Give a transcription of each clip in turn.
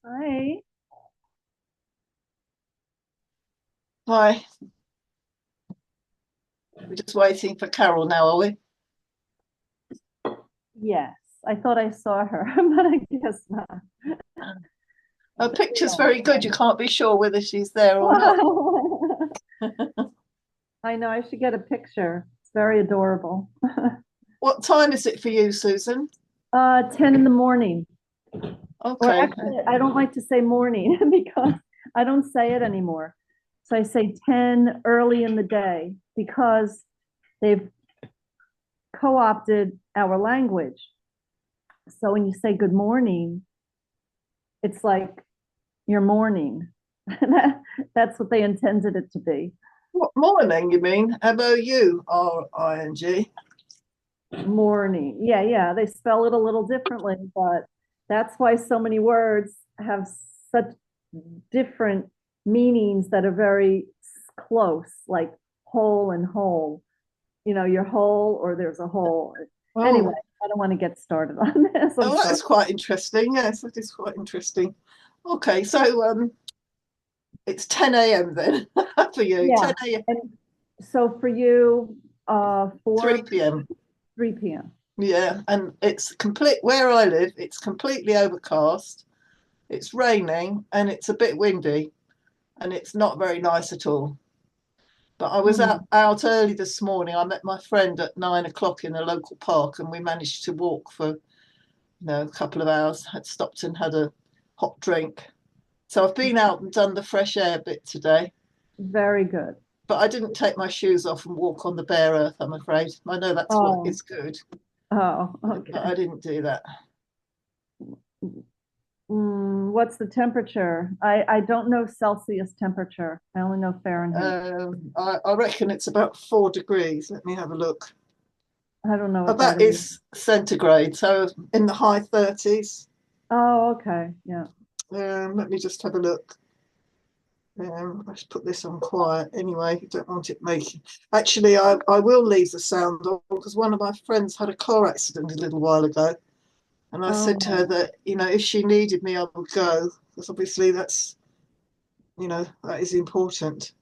Hi. Hi. We're just waiting for Carol now, are we? Yes, I thought I saw her, but I guess not. Her picture's very good. You can't be sure whether she's there or not. I know, I should get a picture. It's very adorable. What time is it for you, Susan? 10 in the morning. Or Okay. actually, I don't like to say morning because I don't say it anymore. So I say 10 early in the day because they've co-opted our language. So when you say good morning, it's like your morning. That's what they intended it to be. What morning, you mean? MOURING. Morning. Yeah. They spell it a little differently, but that's why so many words have such different meanings that are very close, like whole and whole. You know, you're whole or there's a hole. Oh. Anyway, I don't want to get started on this. Oh, that is quite interesting. Yes, that is quite interesting. Okay, so it's 10 a.m. then for you. Yeah. 10 a.m. And so for you, 3 p.m. 3 p.m. Yeah, and it's complete where I live, it's completely overcast, it's raining, and it's a bit windy, and it's not very nice at all. But I was out early this morning. I met my friend at 9 o'clock in a local park, and we managed to walk for a couple of hours. Had stopped and had a hot drink. So I've been out and done the fresh air bit today. Very good. But I didn't take my shoes off and walk on the bare earth, I'm afraid. I know that's what is good. Oh, okay. But I didn't do that. What's the temperature? I don't know Celsius temperature. I only know Fahrenheit. I reckon it's about 4 degrees. Let me have a look. I don't know what that is centigrade, so in the high 30s. Oh, okay. Yeah. Let me just have a look. Let's put this on quiet anyway. I don't want it making. Actually, I will leave the sound on because one of my friends had a car accident a little while ago. And I said to her that, if she needed me, I would go. Because obviously that's, that is important.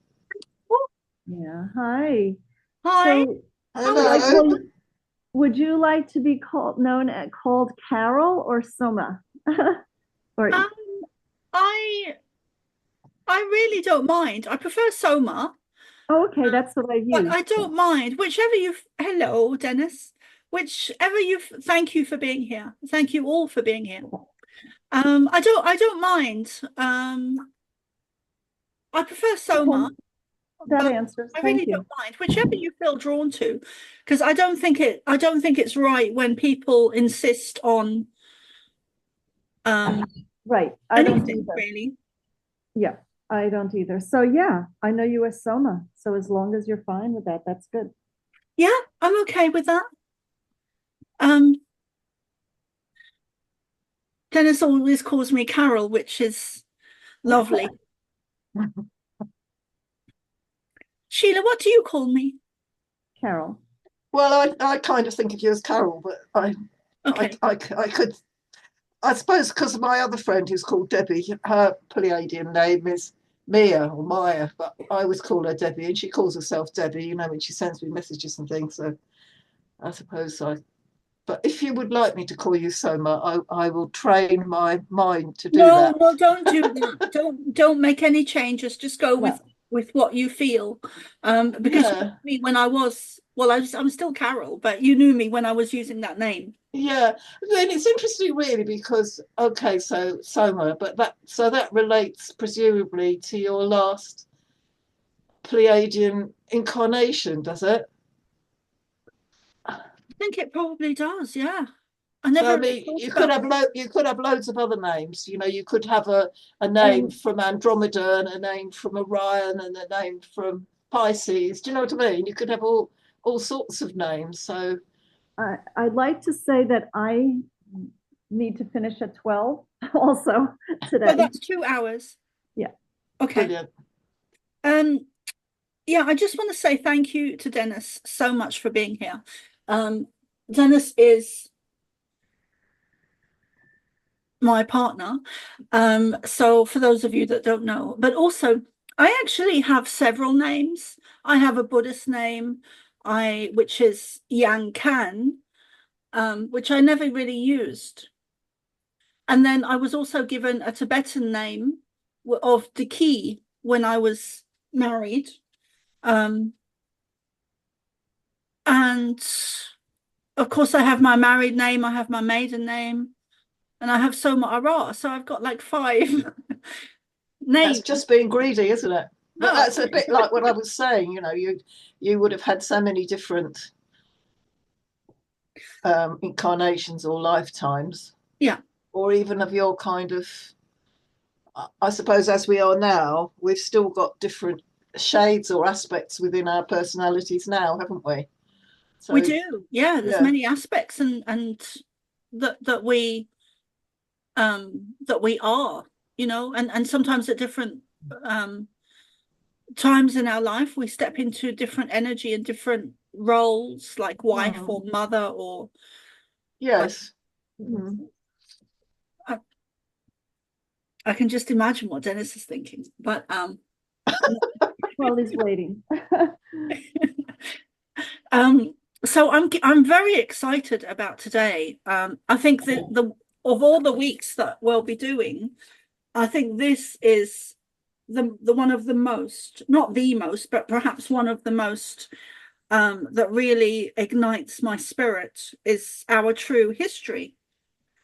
Yeah. Hi. Hi. So, hello. Would you like to be called Carol or Soma? Or I really don't mind. I prefer Soma. Oh, okay, that's what I use. But I don't mind. Whichever you. Hello, Dennis. Whichever you. Thank you for being here. Thank you all for being here. I don't mind. I prefer Soma. That answers. I really don't mind. Whichever you feel drawn to, because I don't think it's right when people insist on. Right. I don't either. Really. Yeah. I don't either. So yeah, I know you as Soma. So as long as you're fine with that, that's good. Yeah, I'm okay with that. Dennis always calls me Carol, which is lovely. Sheila, what do you call me? Carol. Well, I kind of think of you as Carol, but I could, I suppose, because my other friend who's called Debbie, her Pleiadian name is Mia or Maya, but I always call her Debbie, and she calls herself Debbie, when she sends me messages and things. So I suppose but But if you would like me to call you Soma, I will train my mind to do No, that. no, don't do that. Don't make any changes. Just go with what you feel. Because you knew me when I was, well, I'm still Carol, but you knew me when I was using that name. Yeah, then it's interesting really because okay, so Soma, but that relates presumably to your last Pleiadian incarnation, does it? I think it probably does, yeah. I So never I mean, thought you about could have loads of other names. You know, you could have a name from Andromeda and a name from Orion and a name from Pisces. Do you know what I mean? You could have all sorts of names. So I'd like to say that I need to finish at 12 also today. So that's 2 hours. Yeah. Okay. brilliant. Yeah, I just want to say thank you to Dennis so much for being here. Dennis is my partner. So for those of you that don't know, but also I actually have several names. I have a Buddhist name, which is Yang Kan, which I never really used. And then I was also given a Tibetan name of Diki when I was married. And of course I have my married name, I have my maiden name, and I have Soma ARah. So I've got like 5 names. That's just being greedy, isn't it? But that's a bit like what I was saying, you know, you would have had so many different incarnations or lifetimes. Yeah. Or even of your kind of, I suppose as we are now, we've still got different shades or aspects within our personalities now, haven't we? So, we do. Yeah, there's many aspects and that we are, you know, and sometimes at different times in our life we step into different energy and different roles, like wife or mother or yes. I can just imagine what Dennis is thinking, but Well, he's waiting. So I'm very excited about today. I think that of all the weeks that we'll be doing, I think this is the one of the most, not the most, but perhaps one of the most that really ignites my spirit is our true history.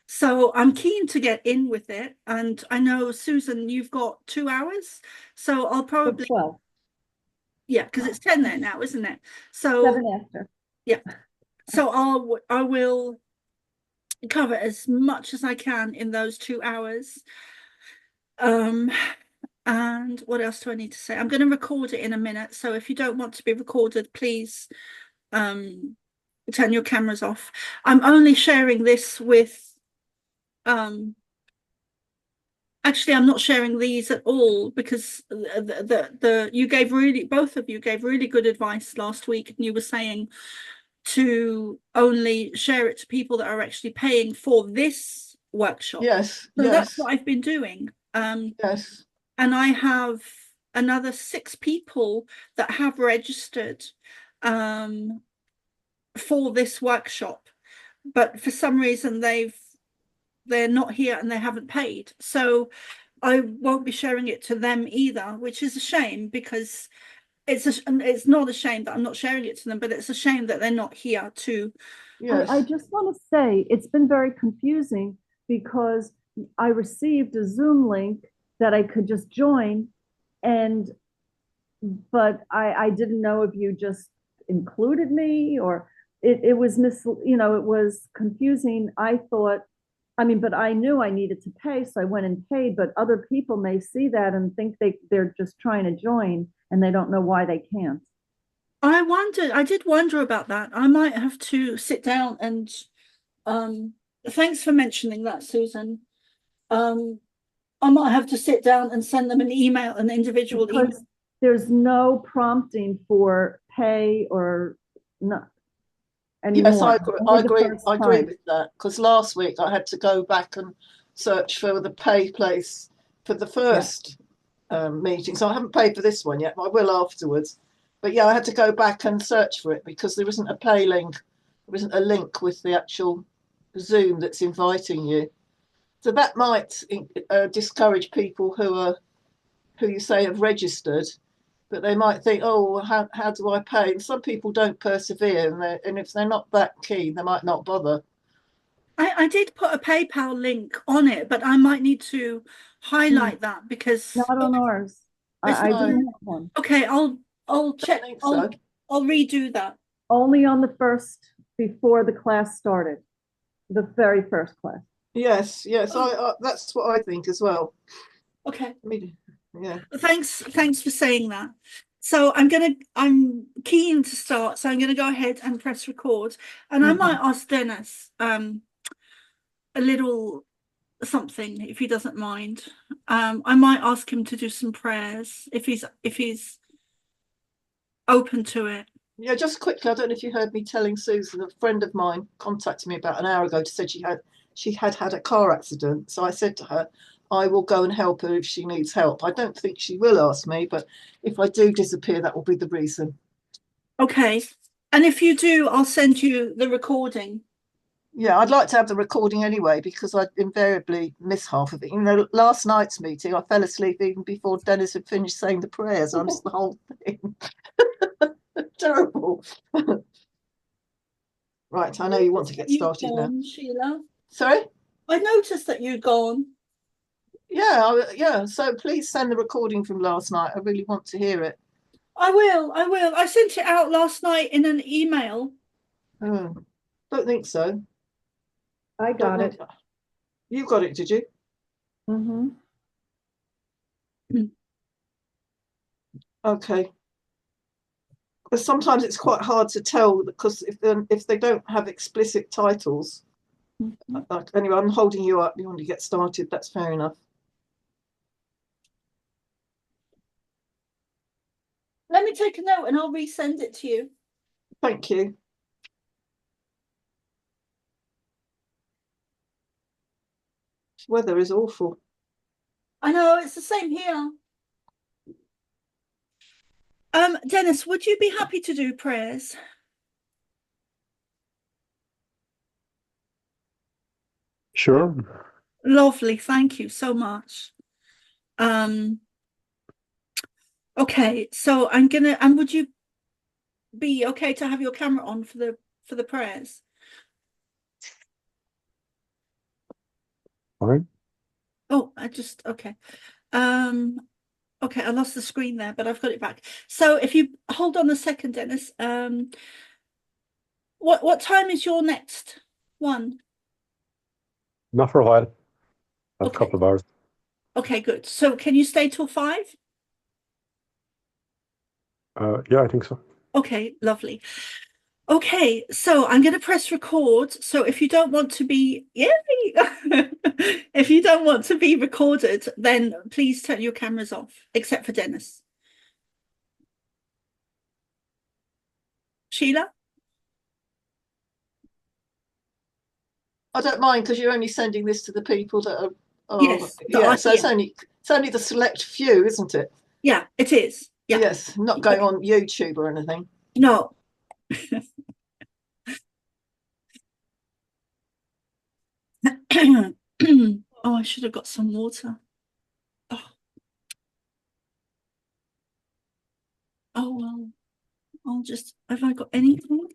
So I'm keen to get in with it. And I know, Susan, you've got 2 hours. So I'll probably, 12. Yeah, because it's 10 there now, isn't it? So 7 after. Yeah. So I will cover as much as I can in those 2 hours. And what else do I need to say? I'm going to record it in a minute. So if you don't want to be recorded, please turn your cameras off. I'm only sharing this with actually, I'm not sharing these at all because both of you gave really good advice last week, and you were saying to only share it to people that are actually paying for this workshop. Yes. So that's what I've been doing. Yes. And I have another 6 people that have registered for this workshop, but for some reason they're not here and they haven't paid. So I won't be sharing it to them either, which is a shame because it's not a shame that I'm not sharing it to them, but it's a shame that they're not here to. Yes. I just want to say it's been very confusing because I received a Zoom link that I could just join, but I didn't know if you just included me or it was it was confusing. I thought, but I knew I needed to pay, so I went and paid, but other people may see that and think they're just trying to join and they don't know why they can't. I did wonder about that. I might have to sit down and thanks for mentioning that, Susan. I might have to sit down and send them an individual email. There's no prompting for pay or not anymore. Yes, I agree with that, because last week I had to go back and search for the pay place for the first meeting. So I haven't paid for this one yet, but I will afterwards. But yeah, I had to go back and search for it because there isn't a pay link there isn't a link with the actual Zoom that's inviting you. So that might discourage people who you say have registered, but they might think, oh, how do I pay? And some people don't persevere, and if they're not that keen, they might not bother. I did put a PayPal link on it, but I might need to highlight that because Not on ours. I do have one. Okay, I'll check. So. I'll redo that. Only on the first, before the class started, the very first class. Yes, that's what I think as well. Okay. Yeah. Thanks for saying that. So I'm keen to start, so I'm gonna go ahead and press record, and I might ask Dennis a little something if he doesn't mind. I might ask him to do some prayers if he's open to it. Yeah, just quickly, I don't know if you heard me telling Susan, a friend of mine contacted me about an hour ago to say she had a car accident. So I said to her, I will go and help her if she needs help. I don't think she will ask me, but if I do disappear, that will be the reason. Okay. And if you do, I'll send you the recording. Yeah, I'd like to have the recording anyway, because I invariably miss half of it. You know, last night's meeting, I fell asleep even before Dennis had finished saying the prayers. I missed the whole thing. Terrible. Right, I know you want to get started now. Sheila. Sorry? I noticed that you'd gone. Yeah. So please send the recording from last night. I really want to hear it. I will. I sent it out last night in an email. Oh, don't think so. I got it. You got it, did you? Mm-hmm. Okay. Because sometimes it's quite hard to tell, because if they don't have explicit titles. Anyway, I'm holding you up. You want to get started? That's fair enough. Let me take a note and I'll resend it to you. Thank you. This weather is awful. I know, it's the same here. Dennis, would you be happy to do prayers? Sure. Lovely, thank you so much. Okay, so and would you be okay to have your camera on for the prayers? All right. Oh, okay. Okay, I lost the screen there, but I've got it back. So if you hold on a second, Dennis, what time is your next one? Not for a while. A Okay. couple of hours. Okay, good. So can you stay till 5? Yeah, I think so. Okay, lovely. Okay, so I'm going to press record. So if you don't want to be, yay! If you don't want to be recorded, then please turn your cameras off, except for Dennis. Sheila? I don't mind, because you're only sending this to the people that are. Yes. So it's only the select few, isn't it? Yeah, it is. Yeah. Yes, not going on YouTube or anything. No. Oh, I should have got some water. Oh well. Have I got anything?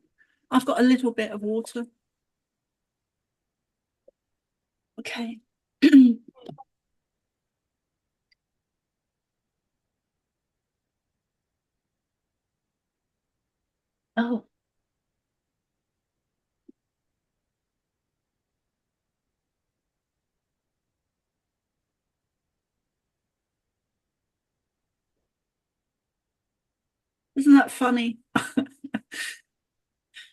I've got a little bit of water. Okay. Oh. Isn't that funny?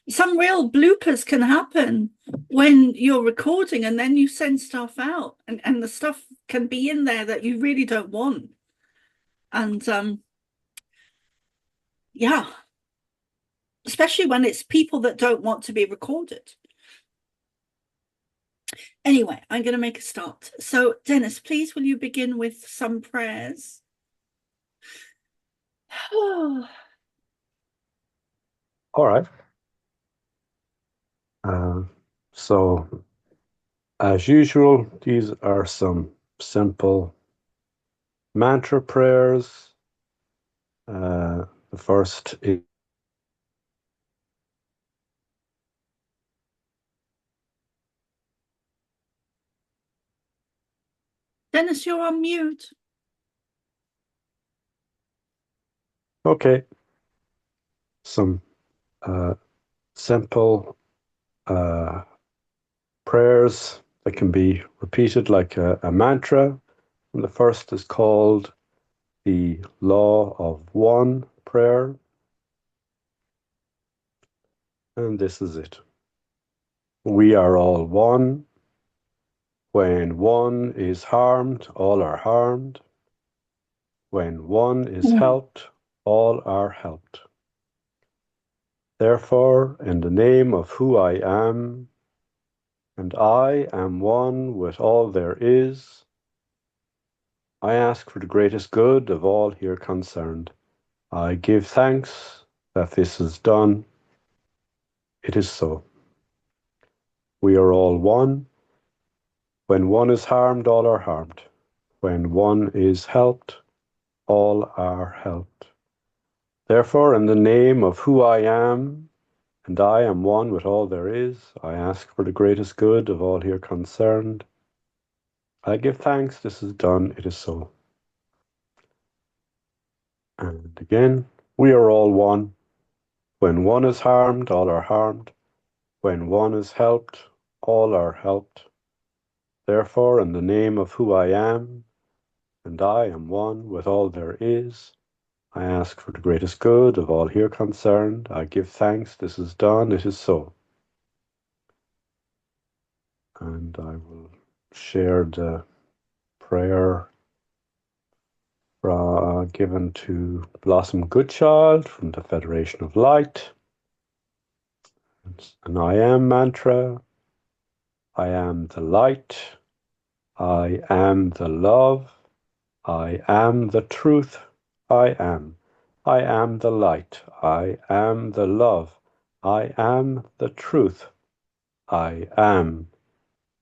Some real bloopers can happen when you're recording and then you send stuff out and the stuff can be in there that you really don't want. And yeah, especially when it's people that don't want to be recorded. Anyway, I'm going to make a start. So Dennis, please, will you begin with some prayers? All right. So, as usual, these are some simple mantra prayers. The first is Dennis, you're on mute. okay. Some simple prayers that can be repeated like a mantra. And the first is called the Law of One prayer. And this is it. We are all one. When one is harmed, all are harmed. When one is helped, all are helped. Therefore, in the name of who I am, and I am one with all there is, I ask for the greatest good of all here concerned. I give thanks that this is done. It is so. We are all one. When one is harmed, all are harmed. When one is helped, all are helped. Therefore, in the name of who I am, and I am one with all there is, I ask for the greatest good of all here concerned. I give thanks this is done, it is so. And again, we are all one. When one is harmed, all are harmed. When one is helped, all are helped. Therefore, in the name of who I am, and I am one with all there is, I ask for the greatest good of all here concerned. I give thanks this is done, it is so. And I will share the prayer given to Blossom Goodchild from the Federation of Light. It's an I am mantra. I am the light. I am the love. I am the truth. I am. I am the light. I am the love. I am the truth. I am.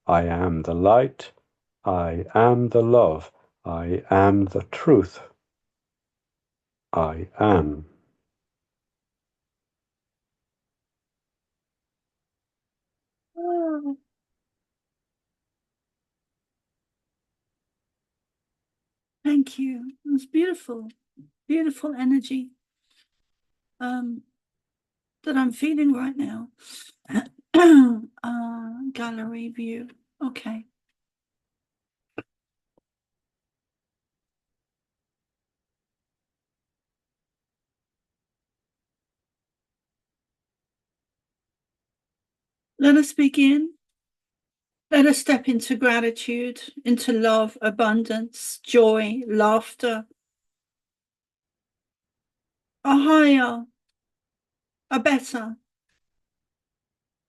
I am the light. I am the love. I am the truth. I am. Oh, thank you. It was beautiful, beautiful energy that I'm feeling right now. Gallery view. Okay. Let us begin. Let us step into gratitude, into love, abundance, joy, laughter, a higher, a better,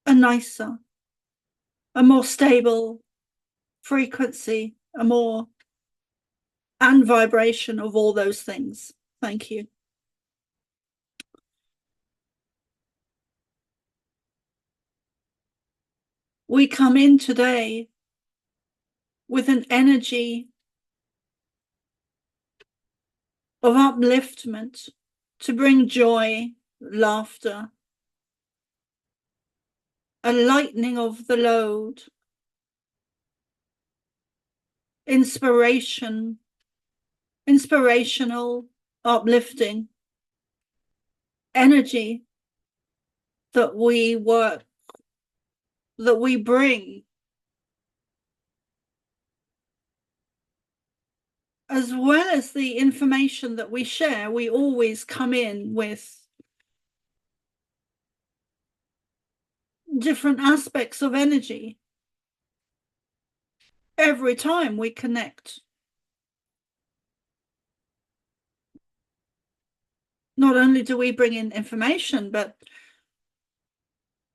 a nicer, a more stable frequency, a more and vibration of all those things. Thank you. We come in today with an energy of upliftment to bring joy, laughter, a lightening of the load, inspiration, inspirational, uplifting energy that we work, that we bring, as well as the information that we share. We always come in with different aspects of energy every time we connect. Not only do we bring in information, but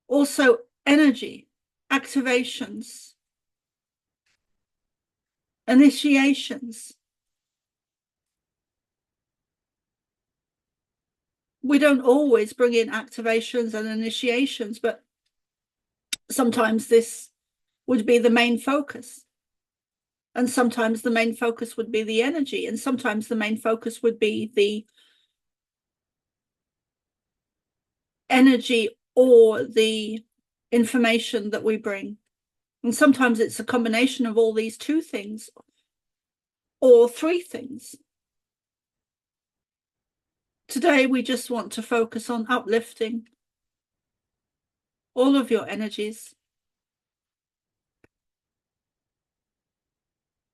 also energy, activations, initiations. We don't always bring in activations and initiations, but Sometimes this would be the main focus. And sometimes the main focus would be the energy. And sometimes the main focus would be the energy or the information that we bring. And sometimes it's a combination of all these two things or three things. Today, we just want to focus on uplifting all of your energies,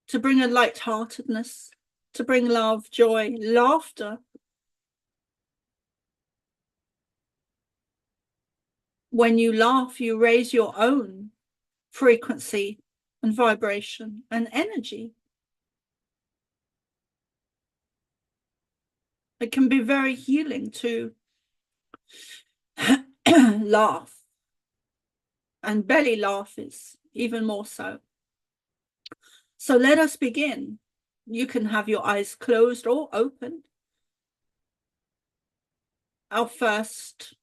to bring a lightheartedness, to bring love, joy, laughter. When you laugh, you raise your own frequency and vibration and energy. It can be very healing to laugh, and belly laugh is even more so. So let us begin. You can have your eyes closed or open. Our first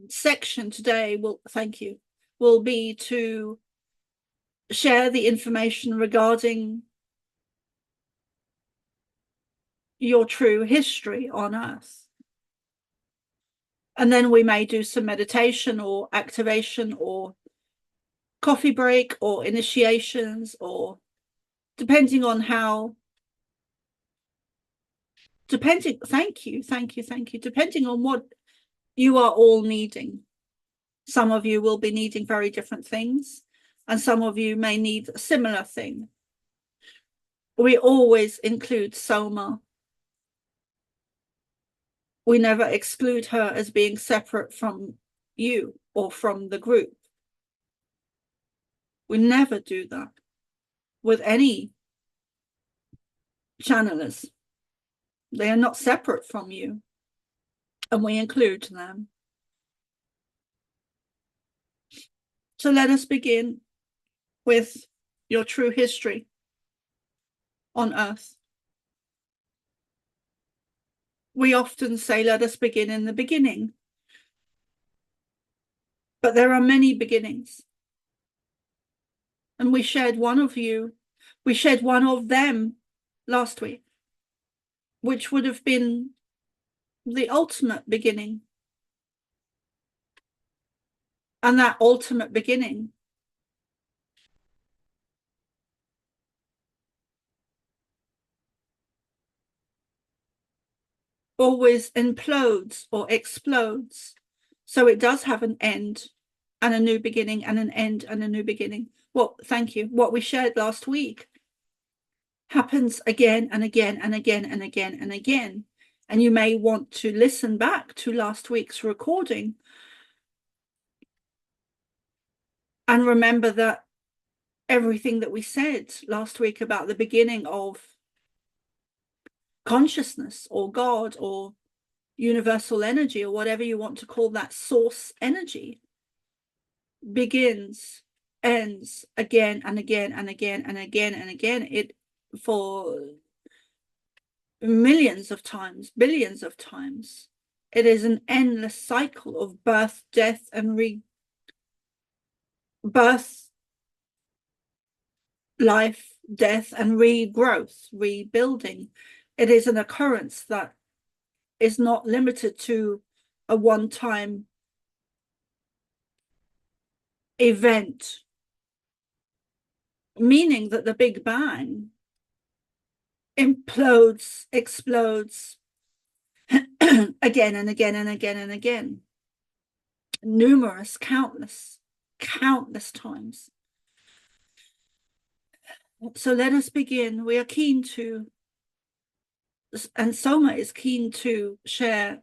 section today will be to share the information regarding your true history on Earth. And then we may do some meditation or activation or coffee break or initiations, or depending on how, depending on what you are all needing. Some of you will be needing very different things, and some of you may need a similar thing. We always include Soma. We never exclude her as being separate from you or from the group. We never do that with any channelers. They are not separate from you, and we include them. So let us begin with your true history on Earth. We often say, let us begin in the beginning. But there are many beginnings. And we shared one of them last week, which would have been the ultimate beginning. And that ultimate beginning always implodes or explodes. So it does have an end and a new beginning, and an end and a new beginning. Well, thank you. What we shared last week happens again and again and again and again and again. And you may want to listen back to last week's recording and remember that everything that we said last week about the beginning of consciousness or God or universal energy or whatever you want to call that source energy begins, ends again and again and again and again and again. It for millions of times, billions of times. It is an endless cycle of birth, death, and rebirth, life, death, and regrowth, rebuilding. It is an occurrence that is not limited to a one-time event, meaning that the Big Bang implodes, explodes again and again and again and again, numerous, countless times. So let us begin. We are keen to, and Soma is keen to share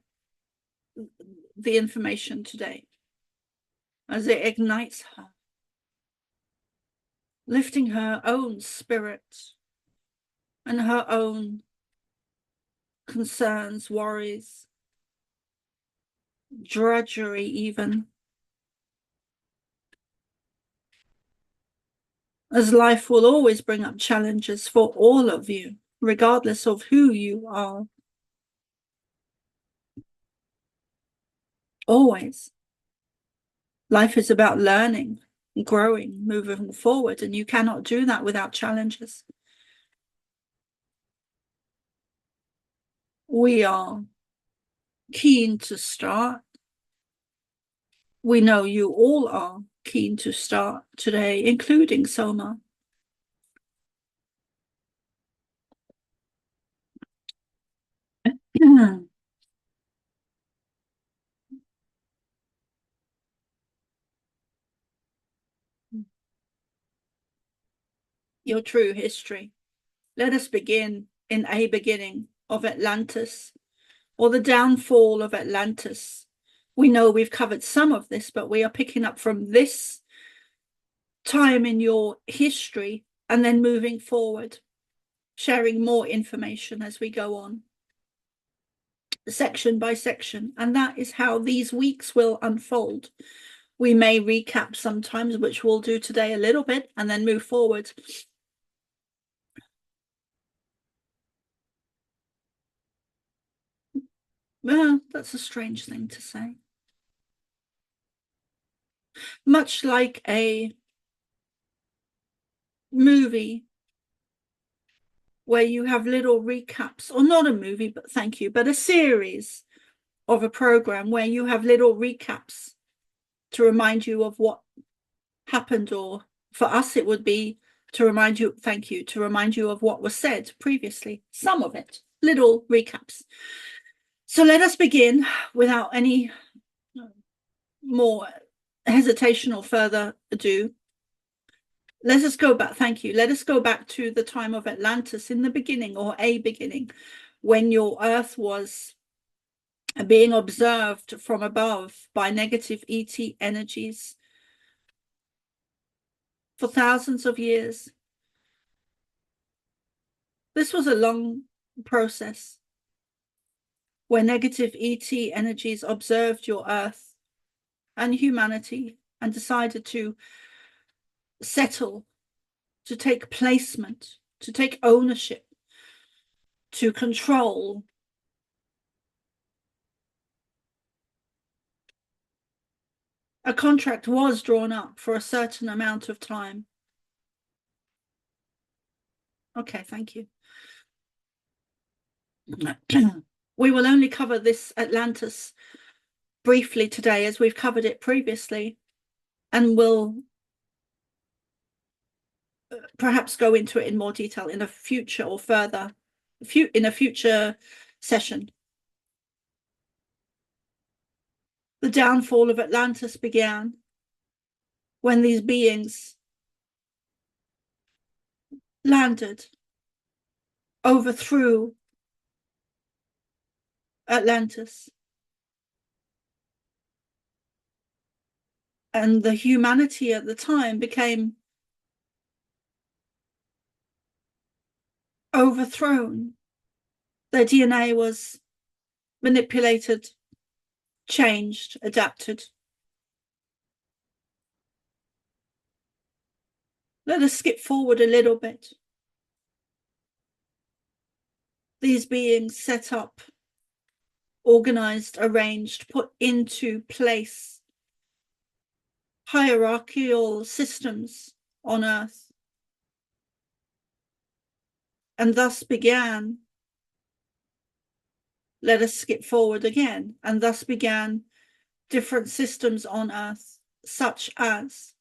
the information today as it ignites her, lifting her own spirit and her own concerns, worries, drudgery even. As life will always bring up challenges for all of you, regardless of who you are. Always. Life is about learning, growing, moving forward, and you cannot do that without challenges. We are keen to start. We know you all are keen to start today, including Soma. Your true history. Let us begin in a beginning of Atlantis, or the downfall of Atlantis. We know we've covered some of this, but we are picking up from this time in your history and then moving forward, sharing more information as we go on, section by section. And that is how these weeks will unfold. We may recap sometimes, which we'll do today a little bit, and then move forward. Well, that's a strange thing to say. Much like a movie where you have little recaps, or not a movie, but thank you, but a series of a program where you have little recaps to remind you of what happened, or for us it would be to remind you, thank you, to remind you of what was said previously, some of it, little recaps. So let us begin without any more hesitation or further ado. Let us go back, thank you. Let us go back to the time of Atlantis in the beginning, or a beginning, when your Earth was being observed from above by negative ET energies for thousands of years. This was a long process where negative ET energies observed your Earth and humanity and decided to settle, to take placement, to take ownership, to control. A contract was drawn up for a certain amount of time. Okay, thank you. We will only cover this Atlantis briefly today, as we've covered it previously, and we'll perhaps go into it in more detail in a future or further, in a future session. The downfall of Atlantis began when these beings landed, overthrew Atlantis, and the humanity at the time became overthrown. Their DNA was manipulated, changed, adapted. Let us skip forward a little bit. These beings set up, organized, arranged, put into place hierarchical systems on Earth, and thus began, let us skip forward again, and thus began different systems on Earth, such as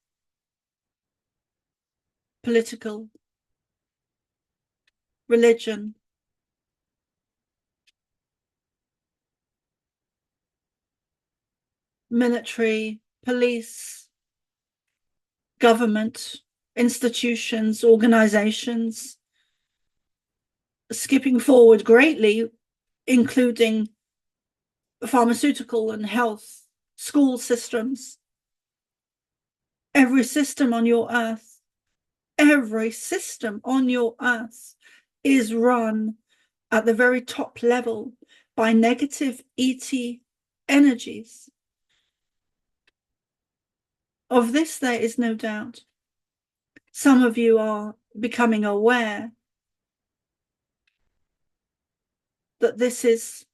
political, religion, military, police, government, institutions, organizations, skipping forward greatly, including pharmaceutical and health, school systems. Every system on your Earth, every system on your Earth is run at the very top level by negative ET energies. Of this, there is no doubt. Some of you are becoming aware that this is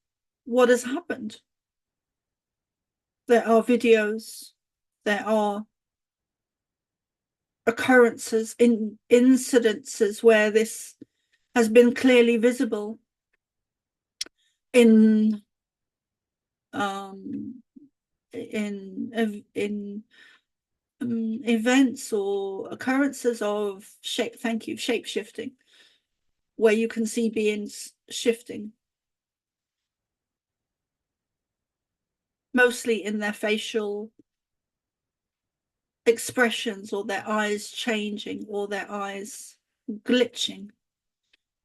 what has happened. There are videos, there are occurrences, incidences where this has been clearly visible in events or occurrences of shape shifting, where you can see beings shifting, mostly in their facial expressions, or their eyes changing, or their eyes glitching,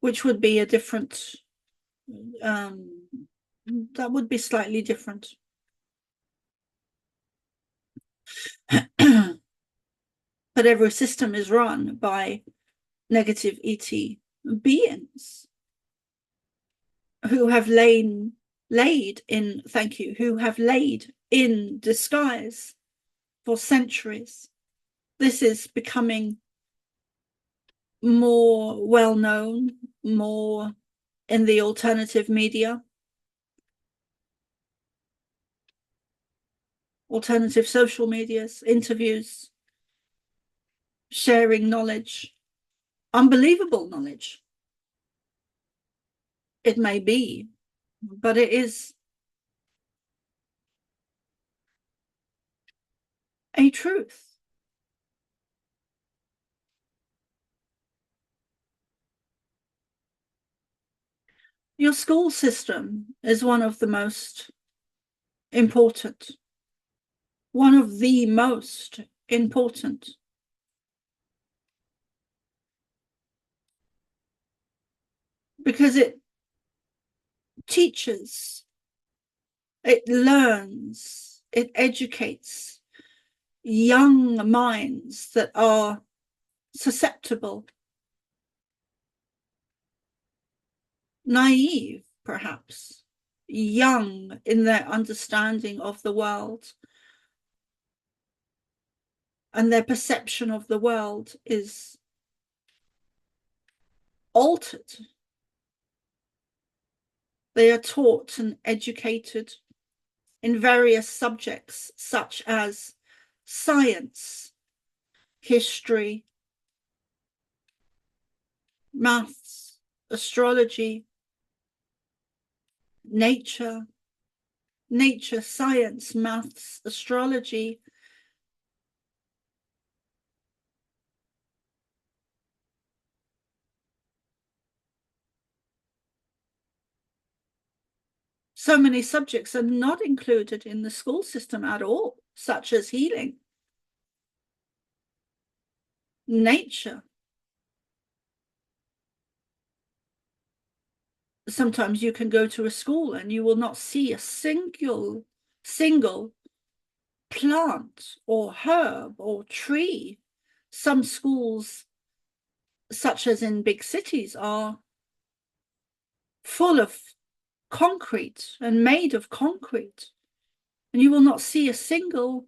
which would be a different, that would be slightly different. But every system is run by negative ET beings who have laid in disguise for centuries. This is becoming more well known, more in the alternative media, alternative social medias, interviews, sharing knowledge, unbelievable knowledge. It may be, but it is a truth. Your school system is one of the most important, one of the most important. Because it teaches, it learns, it educates young minds that are susceptible, naive, perhaps, young in their understanding of the world, and their perception of the world is altered. They are taught and educated in various subjects such as science, history, maths, astrology, nature, science, maths, astrology, so many subjects are not included in the school system at all, such as healing, nature. Sometimes you can go to a school and you will not see a single plant or herb or tree. Some schools, such as in big cities, are full of concrete and made of concrete, and you will not see a single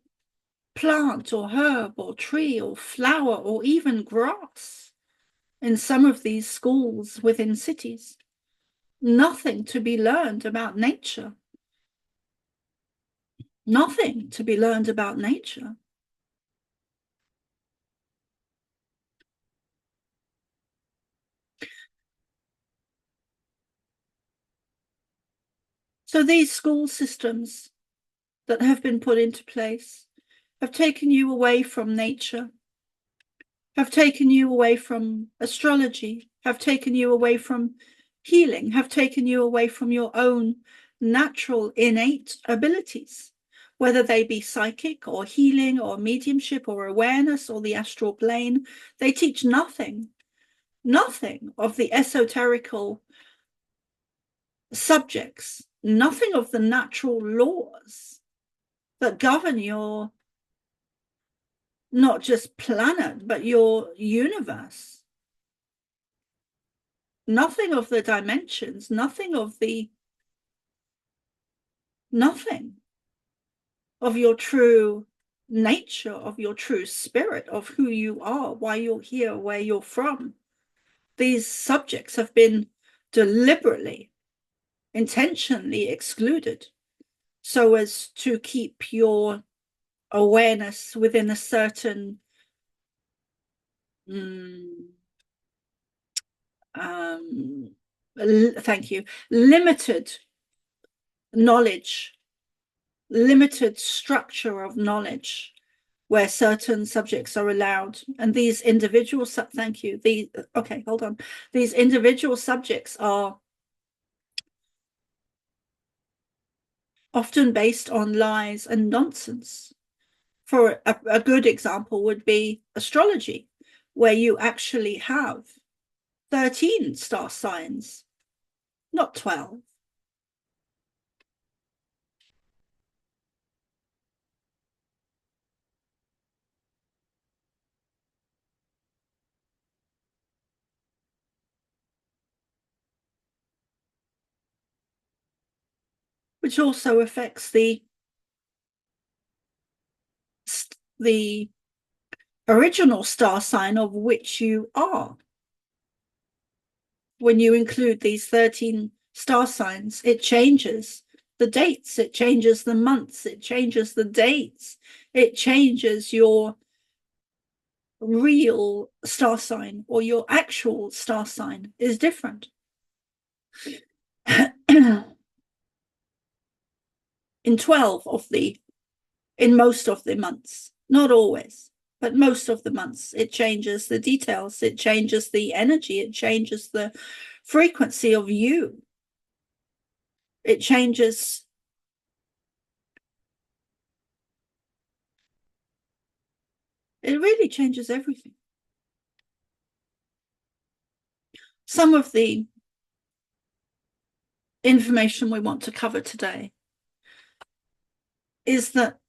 plant or herb or tree or flower or even grass in some of these schools within cities. Nothing to be learned about nature. Nothing to be learned about nature. So these school systems that have been put into place have taken you away from nature, have taken you away from astrology, have taken you away from healing, have taken you away from your own natural innate abilities, whether they be psychic or healing or mediumship or awareness or the astral plane. They teach nothing of the esoterical subjects, nothing of the natural laws that govern your, not just planet, but your universe. Nothing of the dimensions, nothing of your true nature, of your true spirit, of who you are, why you're here, where you're from. These subjects have been deliberately, intentionally excluded so as to keep your awareness within a certain thank you, limited knowledge, limited structure of knowledge, where certain subjects are allowed, and these individual thank you, okay, hold on, these individual subjects are often based on lies and nonsense. For a good example would be astrology, where you actually have 13 star signs, not 12. Which also affects the original star sign of which you are. When you include these 13 star signs, it changes the dates, it changes the months, it changes the dates, it changes your real star sign, or your actual star sign is different. In most of the months, not always, but most of the months, it changes the details, it changes the energy, it changes the frequency of you. It changes it really changes everything. Some of the information we want to cover today is that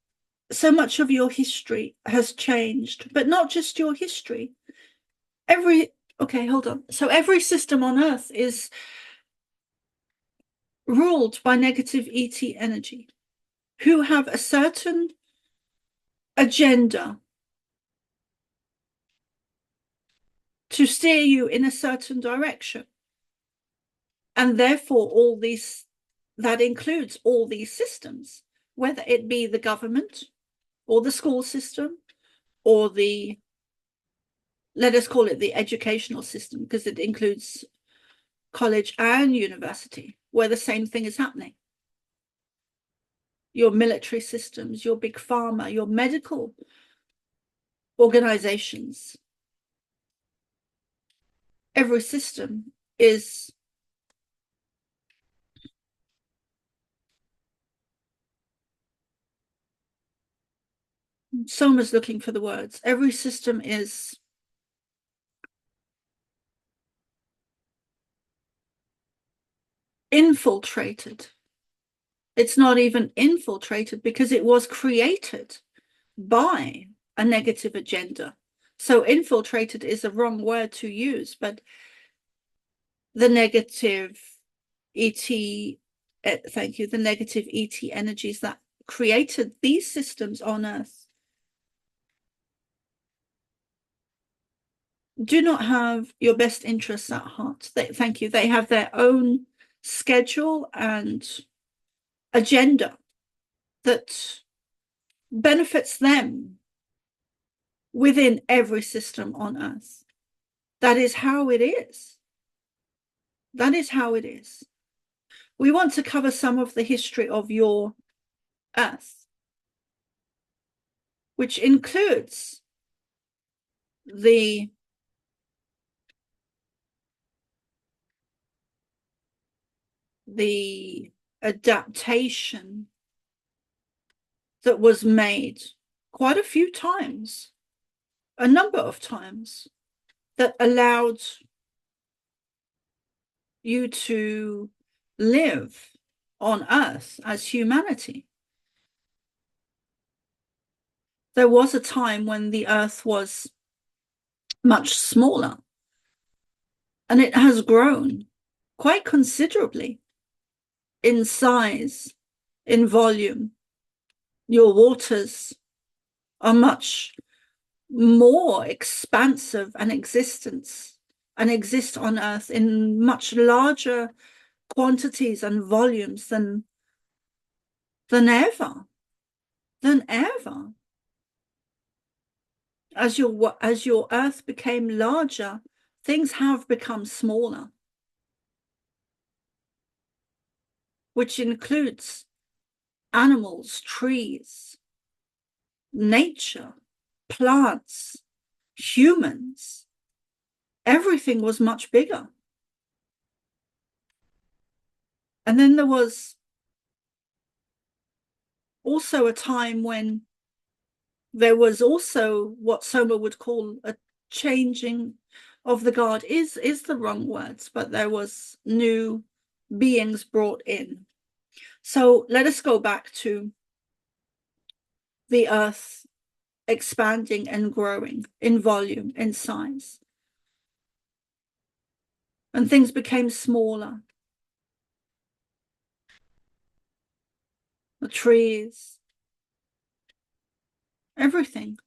so much of your history has changed, but not just your history. Okay, hold on. So every system on Earth is ruled by negative ET energy, who have a certain agenda to steer you in a certain direction. And therefore, that includes all these systems, whether it be the government or the school system or let us call it the educational system, because it includes college and university, where the same thing is happening. Your military systems, your big pharma, your medical organizations. Every system is Soma's looking for the words. Every system is infiltrated. It's not even infiltrated because it was created by a negative agenda. So infiltrated is a wrong word to use, but the negative ET, thank you, the negative ET energies that created these systems on Earth do not have your best interests at heart. Thank you. They have their own schedule and agenda that benefits them within every system on Earth. That is how it is. That is how it is. We want to cover some of the history of your Earth, which includes the adaptation that was made quite a few times, a number of times, that allowed you to live on Earth as humanity. There was a time when the Earth was much smaller, and it has grown quite considerably in size, in volume. Your waters are much more expansive and exist on Earth in much larger quantities and volumes than than ever, than ever. As your earth became larger, things have become smaller, which includes animals, trees, nature, plants, humans. Everything was much bigger. And then there was also a time when there was also what Soma would call a changing of the guard. Is the wrong words, but there was new beings brought in. So let us go back to the earth expanding and growing in volume, in size. And things became smaller. The trees, everything.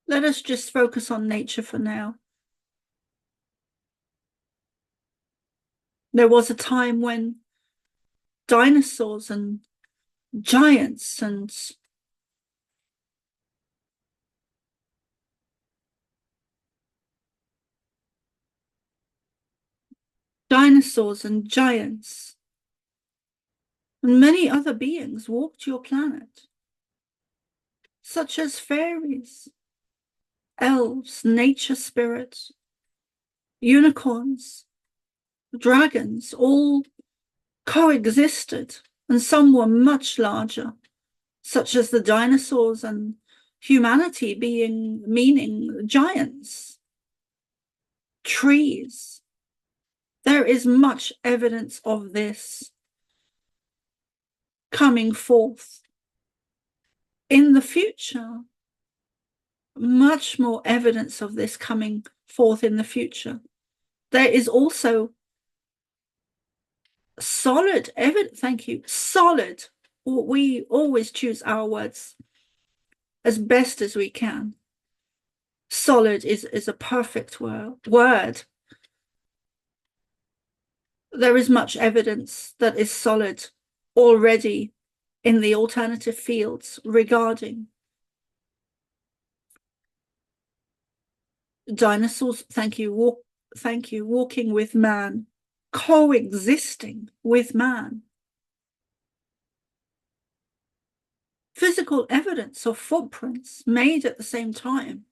Let us just focus on nature for now. There was a time when dinosaurs and giants and and many other beings walked your planet, such as fairies, elves, nature spirits, unicorns, dragons, all coexisted, and some were much larger, such as the dinosaurs, and humanity meaning giants, trees. There is much evidence of this coming forth in the future. Much more evidence of this coming forth in the future. There is also solid evidence. Thank you. Solid. We always choose our words as best as we can. Solid is a perfect word. There is much evidence that is solid already in the alternative fields regarding dinosaurs. Thank you. Walking with man, coexisting with man. Physical evidence of footprints made at the same time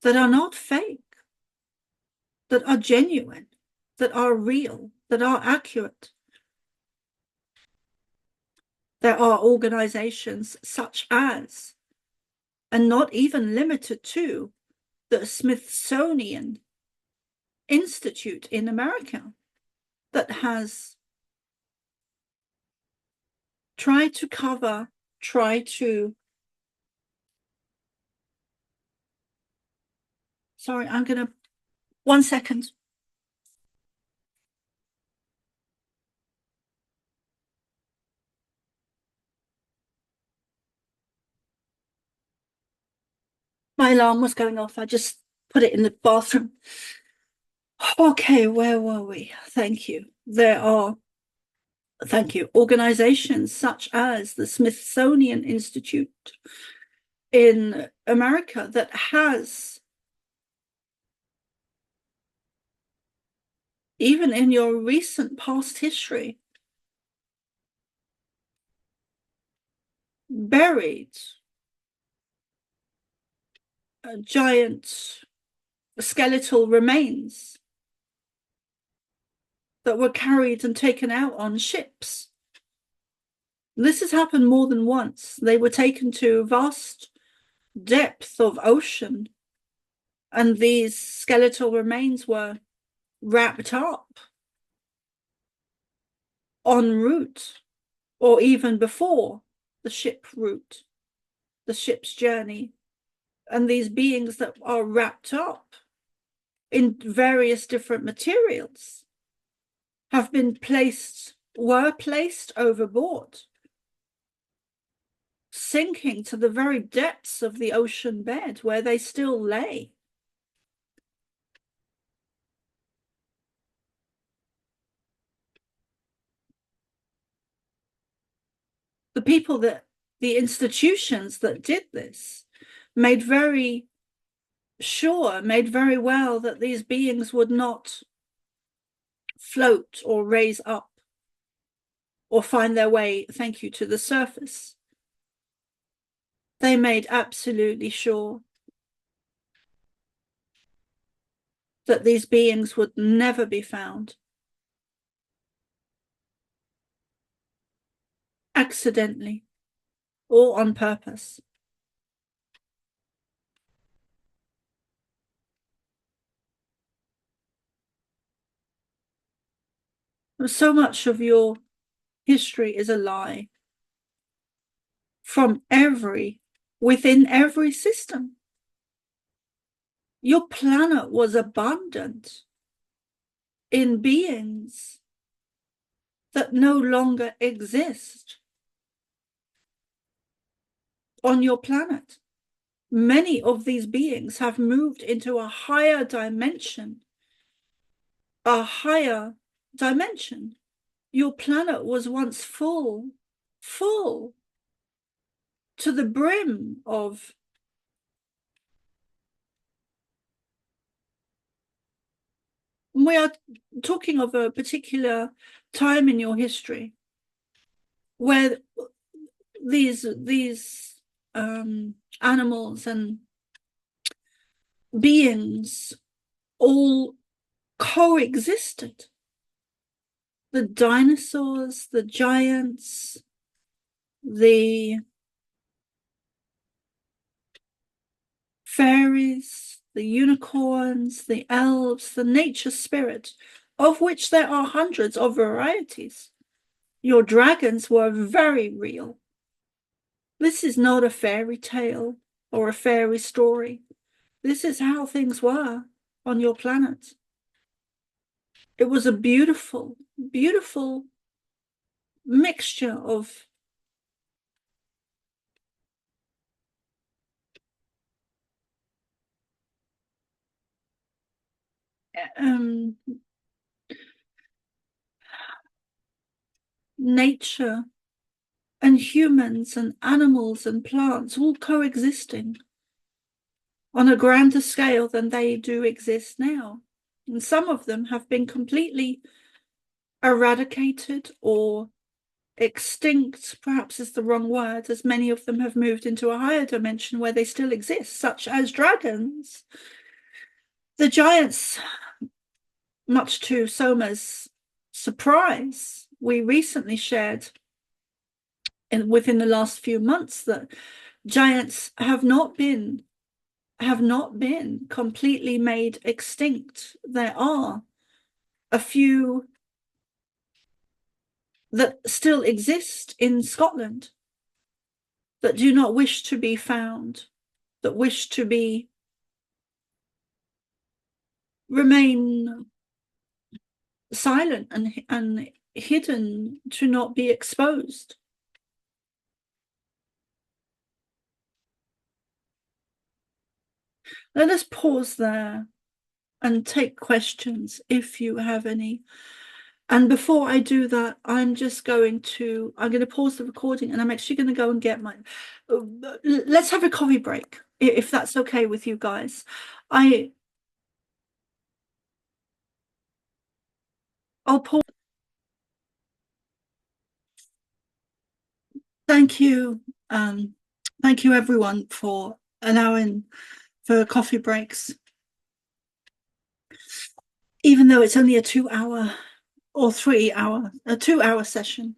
that are not fake, that are genuine, that are real, that are accurate. There are organizations such as, and not even limited to, the Smithsonian Institute in America that has tried to sorry, I'm gonna, 1 second. My alarm was going off. I just put it in the bathroom. Okay, where were we? Thank you. Thank you. Organizations such as the Smithsonian Institute in America that has, even in your recent past history, buried giant skeletal remains that were carried and taken out on ships. This has happened more than once. They were taken to vast depth of ocean, and these skeletal remains were wrapped up en route, or even before the ship's journey. And these beings that are wrapped up in various different materials were placed overboard, sinking to the very depths of the ocean bed where they still lay. the people that, the institutions that did this made very sure, made very well that these beings would not float or raise up or find their way, thank you, to the surface. They made absolutely sure that these beings would never be found accidentally or on purpose. So much of your history is a lie from within every system. Your planet was abundant in beings that no longer exist on your planet. Many of these beings have moved into a higher dimension. Your planet was once full to the brim of we are talking of a particular time in your history where these animals and beings all coexisted. The dinosaurs, the giants, the fairies, the unicorns, the elves, the nature spirit, of which there are hundreds of varieties. Your dragons were very real. This is not a fairy tale or a fairy story. This is how things were on your planet. It was a beautiful, beautiful mixture of nature and humans and animals and plants all coexisting on a grander scale than they do exist now. And some of them have been completely eradicated or extinct, perhaps is the wrong word, as many of them have moved into a higher dimension where they still exist, such as dragons. The giants, much to Soma's surprise, we recently shared within the last few months that giants have not been completely made extinct. There are a few that still exist in Scotland that do not wish to be found, that wish to remain silent and hidden, to not be exposed. Let us pause there and take questions if you have any. And before I do that, I'm going to pause the recording, and I'm actually going to go and get my, let's have a coffee break, if that's okay with you guys. I'll pause. Thank you. Thank you everyone for allowing for coffee breaks. Even though it's only a 2-hour or 3-hour, a 2-hour session.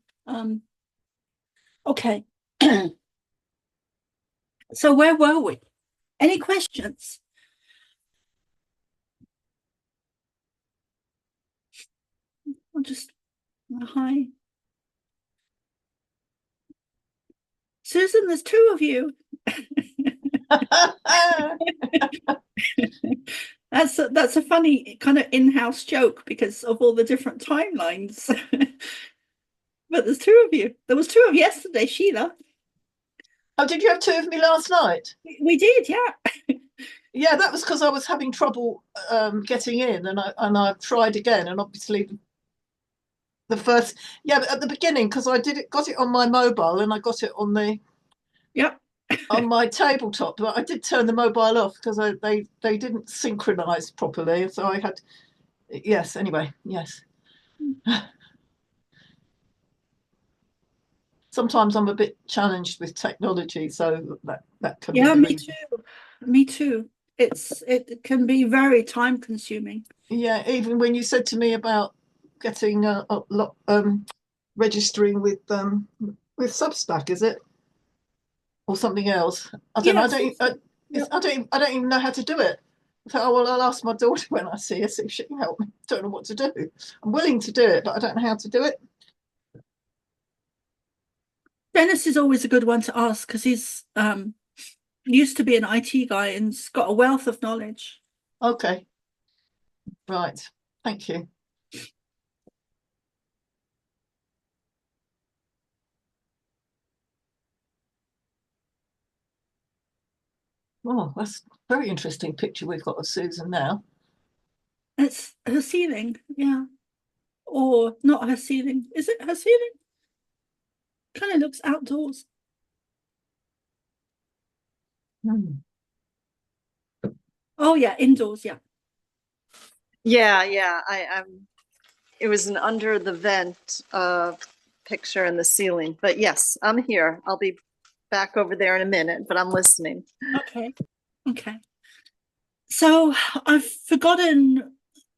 Okay. So where were we? Any questions? I'll just, hi. Susan, there's 2 of you. That's a funny kind of in-house joke because of all the different timelines. But there's 2 of you. There was 2 of yesterday, Sheila. Oh, did you have 2 of me last night? We did, yeah. Yeah, that was because I was having trouble getting in, and I tried again, and obviously the first, yeah, but at the beginning, because I got it on my mobile and I got it on the Yep. on my tabletop, but I did turn the mobile off because they didn't synchronize properly, so I had, yes, anyway, yes. Sometimes I'm a bit challenged with technology, so that can be Yeah, the me reason. too. Me too. It can be very time consuming. Yeah, even when you said to me about getting registering with Substack, is it, or something else? I don't know. Yes. Yep. I don't even know how to do it. So, oh, well, I'll ask my daughter when I see her, see if she can help me. Don't know what to do. I'm willing to do it, but I don't know how to do it. Dennis is always a good one to ask because he's used to be an IT guy and's got a wealth of knowledge. Okay. Right. Thank you. Oh, that's a very interesting picture we've got of Susan now. It's her ceiling, yeah. Or not her ceiling. Is it her ceiling? Kind of looks outdoors. Oh yeah, indoors, yeah. Yeah. It was an under the vent picture in the ceiling. But yes, I'm here. I'll be back over there in a minute, but I'm listening. Okay. So I've forgotten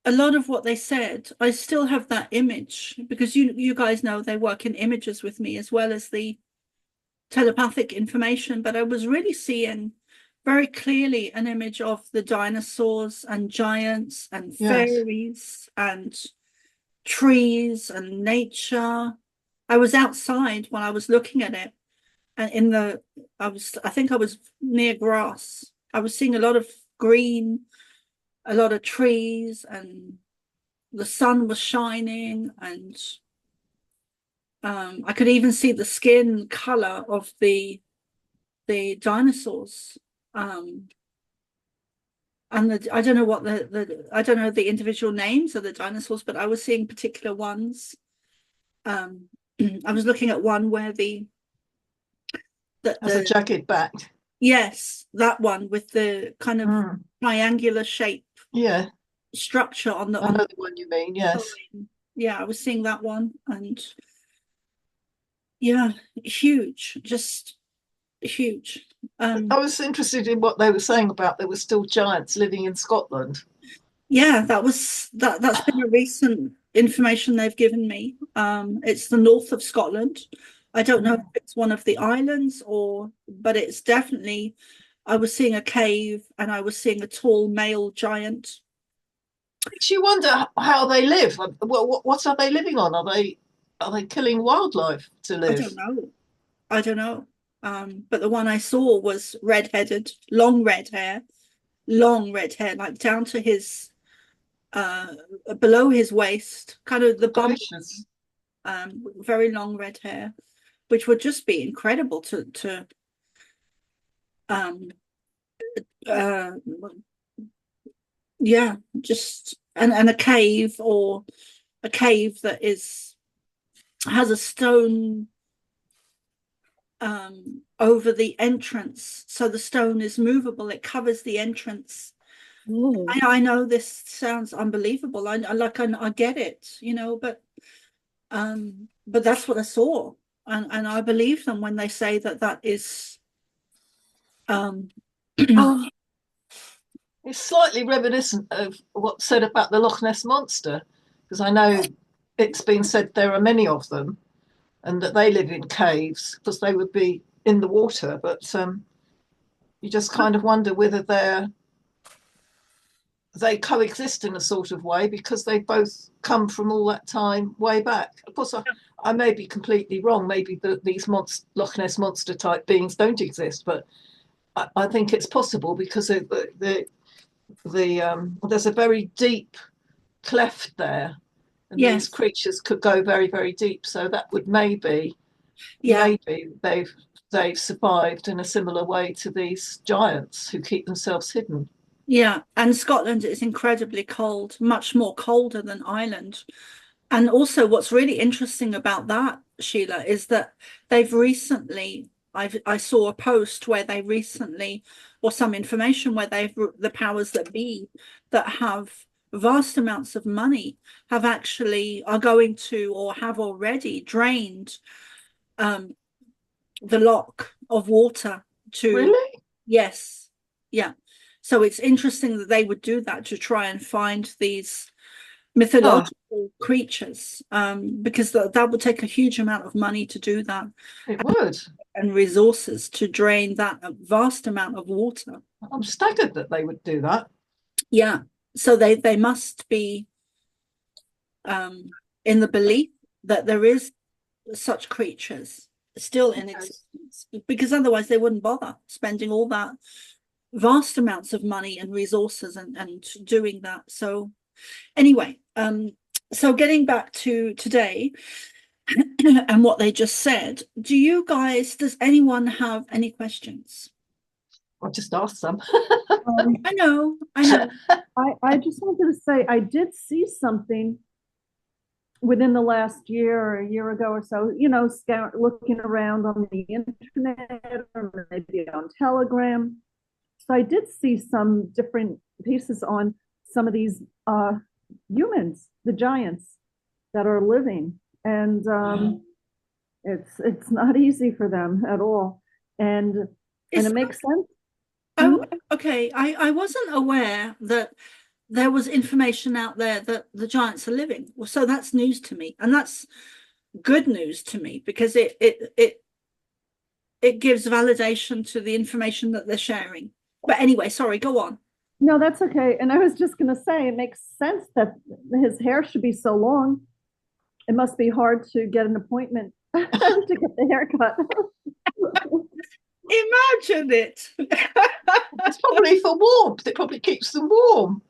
a lot of what they said. I still have that image because you guys know they work in images with me as well as the telepathic information, but I was really seeing very clearly an image of the dinosaurs and giants and fairies and trees and nature. I was outside when I was looking at it, and I think I was near grass. I was seeing a lot of green, a lot of trees, and the sun was shining, and I could even see the skin color of the dinosaurs. And I don't know what I don't know the individual names of the dinosaurs, but I was seeing particular ones. I was looking at one where That's a jagged back. Yes, that one with the kind of triangular shape. Yeah. Structure on the. I know the one you mean. Yes. Yeah, I was seeing that one, and yeah, huge, just huge. I was interested in what they were saying about there were still giants living in Scotland. Yeah, that's been a recent information they've given me. It's the north of Scotland. I don't know if it's one of the islands but it's definitely, I was seeing a cave and I was seeing a tall male giant. Makes you wonder how they live. What are they living on? Are they killing wildlife to live? I don't know. But the one I saw was red-headed, long red hair, like down to his below his waist, kind of the bum, very long red hair, which would just be incredible to yeah, just and a cave that has a stone over the entrance, so the stone is movable, it covers the entrance. I know this sounds unbelievable. I get it, but that's what I saw, and I believe them when they say that is it's slightly reminiscent of what's said about the Loch Ness monster, because I know it's been said there are many of them and that they live in caves because they would be in the water, but you just kind of wonder whether they coexist in a sort of way because they both come from all that time way back. Of course, I may be completely wrong. Maybe these Loch Ness monster type beings don't exist, but I think it's possible because there's a very deep cleft there, and these creatures could go very, very deep. So that would maybe they've survived in a similar way to these giants who keep themselves hidden. Yeah, and Scotland is incredibly cold, much more colder than Ireland. And also what's really interesting about that, Sheila, is that they've recently, I saw a post where they recently, or some information where the powers that be that have vast amounts of money have actually, are going to, or have already drained the lock of water to. Really? Yes. Yeah. So it's interesting that they would do that to try and find these mythological creatures, because that would take a huge amount of money to do that. It would. And resources to drain that vast amount of water. I'm staggered that they would do that. Yeah. So they must be in the belief that there is such creatures still in existence, because otherwise they wouldn't bother spending all that vast amounts of money and resources and doing that. So anyway, so getting back to today and what they just said, does anyone have any questions? I'll just ask some. I know. I just wanted to say, I did see something within the last year or a year ago or so, looking around on the internet or maybe on Telegram. So I did see some different pieces on some of these humans, the giants that are living, and it's not easy for them at all, and it makes sense. Oh, okay. I wasn't aware that there was information out there that the giants are living. Well, so that's news to me, and that's good news to me, because it gives validation to the information that they're sharing. But anyway, sorry, go on. No, that's okay. And I was just going to say, it makes sense that his hair should be so long. It must be hard to get an appointment to get the haircut. Imagine it. It's probably for warmth. It probably keeps them warm.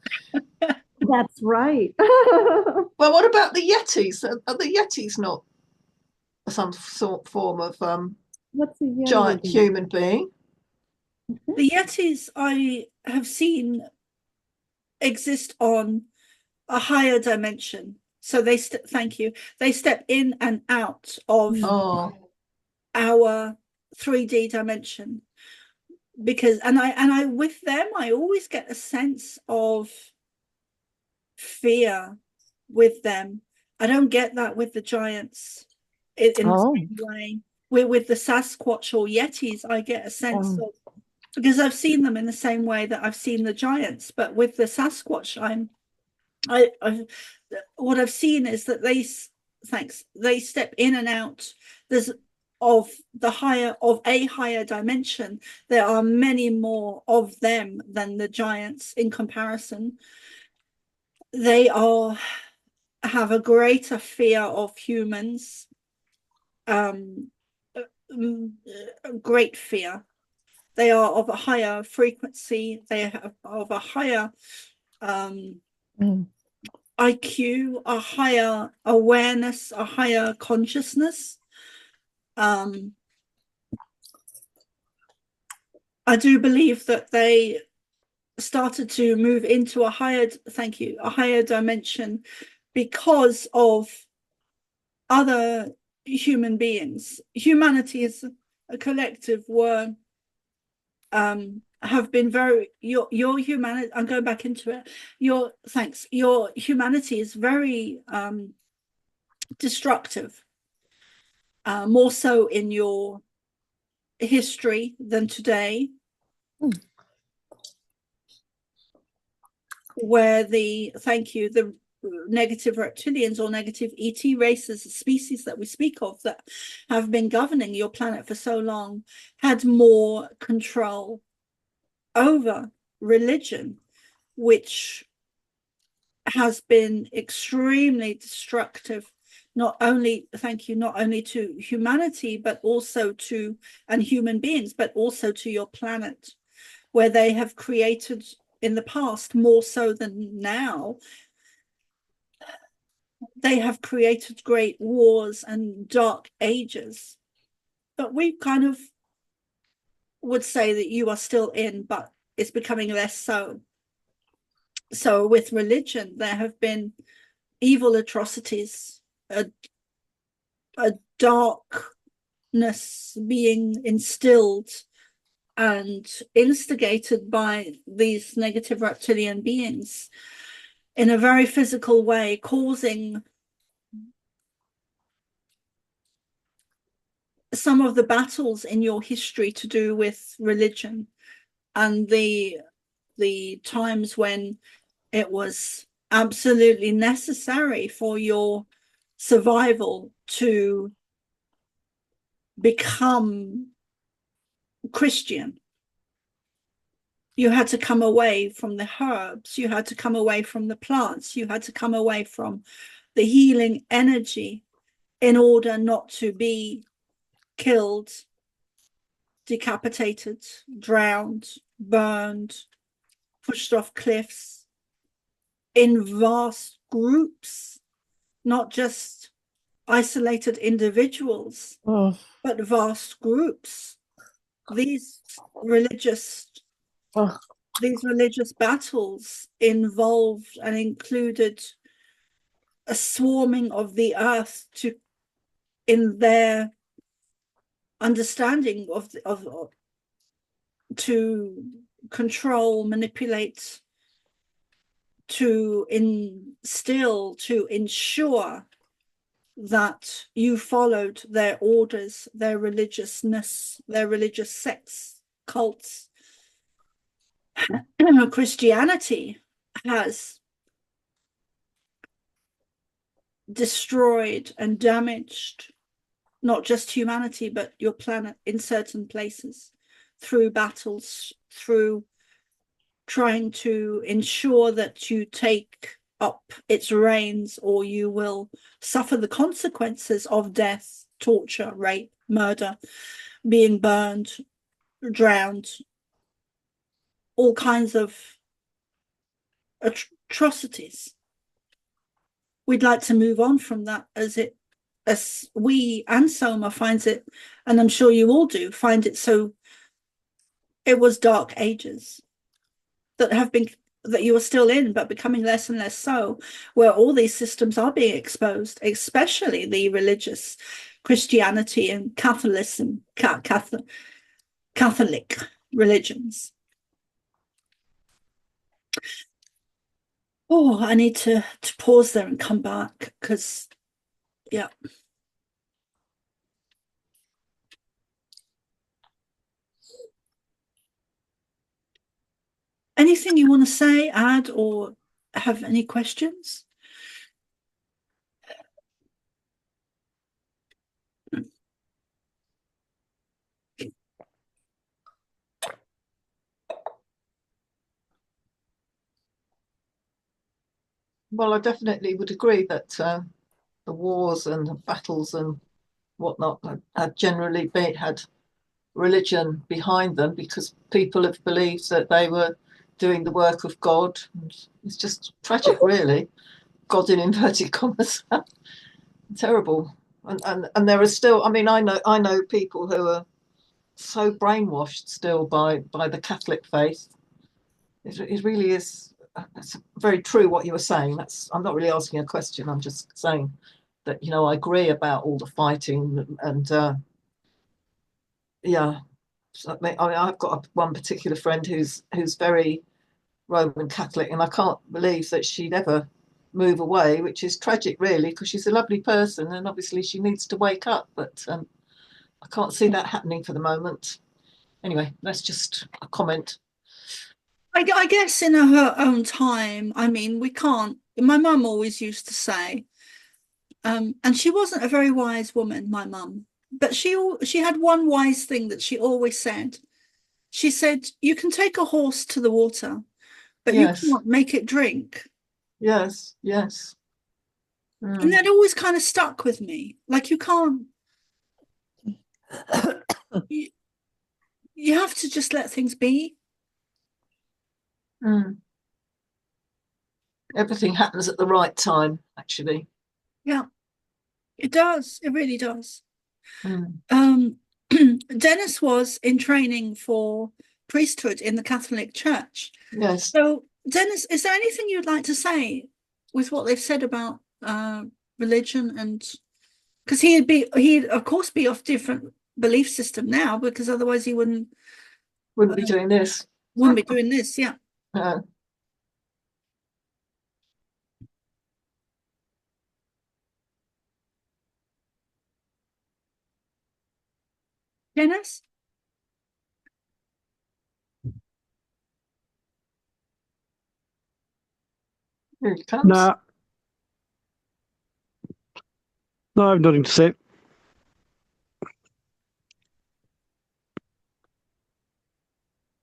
That's right. Well, what about the Yetis? Are the Yetis not some form of What's a Yeti giant again? human being? The Yetis I have seen exist on a higher dimension. So thank you. They step in and out of our 3D dimension, because I with them I always get a sense of fear with them. I don't get that with the giants in the same way. With the Sasquatch or Yetis, I get a sense of, because I've seen them in the same way that I've seen the giants. But with the Sasquatch, what I've seen is that they step in and out. There's of a higher dimension. There are many more of them than the giants in comparison. They have a greater fear of humans. Great fear. They are of a higher frequency. They have of a higher IQ, a higher awareness, a higher consciousness. I do believe that they started to move into a higher dimension because of other human beings. Humanity as a collective have been very, your humanity, I'm going back into it, your humanity is very destructive, more so in your history than today, where the negative reptilians or negative ET races, species that we speak of that have been governing your planet for so long, had more control over religion, which has been extremely destructive, not only to humanity, but also and human beings, but also to your planet, where they have created in the past, more so than now, they have created great wars and dark ages. But we kind of would say that you are still in, but it's becoming less so. So with religion, there have been evil atrocities, a darkness being instilled and instigated by these negative reptilian beings in a very physical way, causing some of the battles in your history to do with religion, and the times when it was absolutely necessary for your survival to become Christian. You had to come away from the herbs, you had to come away from the plants, you had to come away from the healing energy in order not to be killed, decapitated, drowned, burned, pushed off cliffs in vast groups, not just isolated individuals, but vast groups. These religious battles involved and included a swarming of the earth in their understanding of to control, manipulate, to instill, to ensure that you followed their orders, their religiousness, their religious sects, cults. Christianity has destroyed and damaged not just humanity, but your planet in certain places through battles, through trying to ensure that you take up its reins, or you will suffer the consequences of death, torture, rape, murder, being burned, drowned, all kinds of atrocities. We'd like to move on from that, as we and Soma finds it, and I'm sure you all do, find it so. It was dark ages that you are still in, but becoming less and less so, where all these systems are being exposed, especially the religious Christianity and Catholicism, Catholic religions. Oh, I need to pause there and come back, because, yeah. Anything you want to say, add, or have any questions? Well, I definitely would agree that the wars and the battles and whatnot had generally had religion behind them, because people have believed that they were doing the work of God. It's just tragic, really. God in inverted commas. Terrible. And there are still, I mean, I know people who are so brainwashed still by the Catholic faith. It really is. It's very true what you were saying. I'm not really asking a question. I'm just saying that, you know, I agree about all the fighting and yeah. So, I mean, I've got one particular friend who's very Roman Catholic, and I can't believe that she'd ever move away, which is tragic, really, because she's a lovely person and obviously she needs to wake up. But I can't see that happening for the moment. Anyway, that's just a comment. I guess in her own time. I mean, we can't. My mum always used to say, and she wasn't a very wise woman, my mum, but she had one wise thing that she always said. She said, "You can take a horse to the water, but Yes. you can't make it drink." Yes, yes. And that always kind of stuck with me. Like, you can't. You have to just let things be. Everything happens at the right time, actually. Yeah, it does. It really does. Dennis was in training for priesthood in the Catholic Church. Yes. So, Dennis, is there anything you'd like to say with what they've said about religion, and because he'd of course be of different belief system now, because otherwise he wouldn't be doing this. Wouldn't be doing this, yeah. Dennis? Here he comes. Nah. No, I have nothing to say.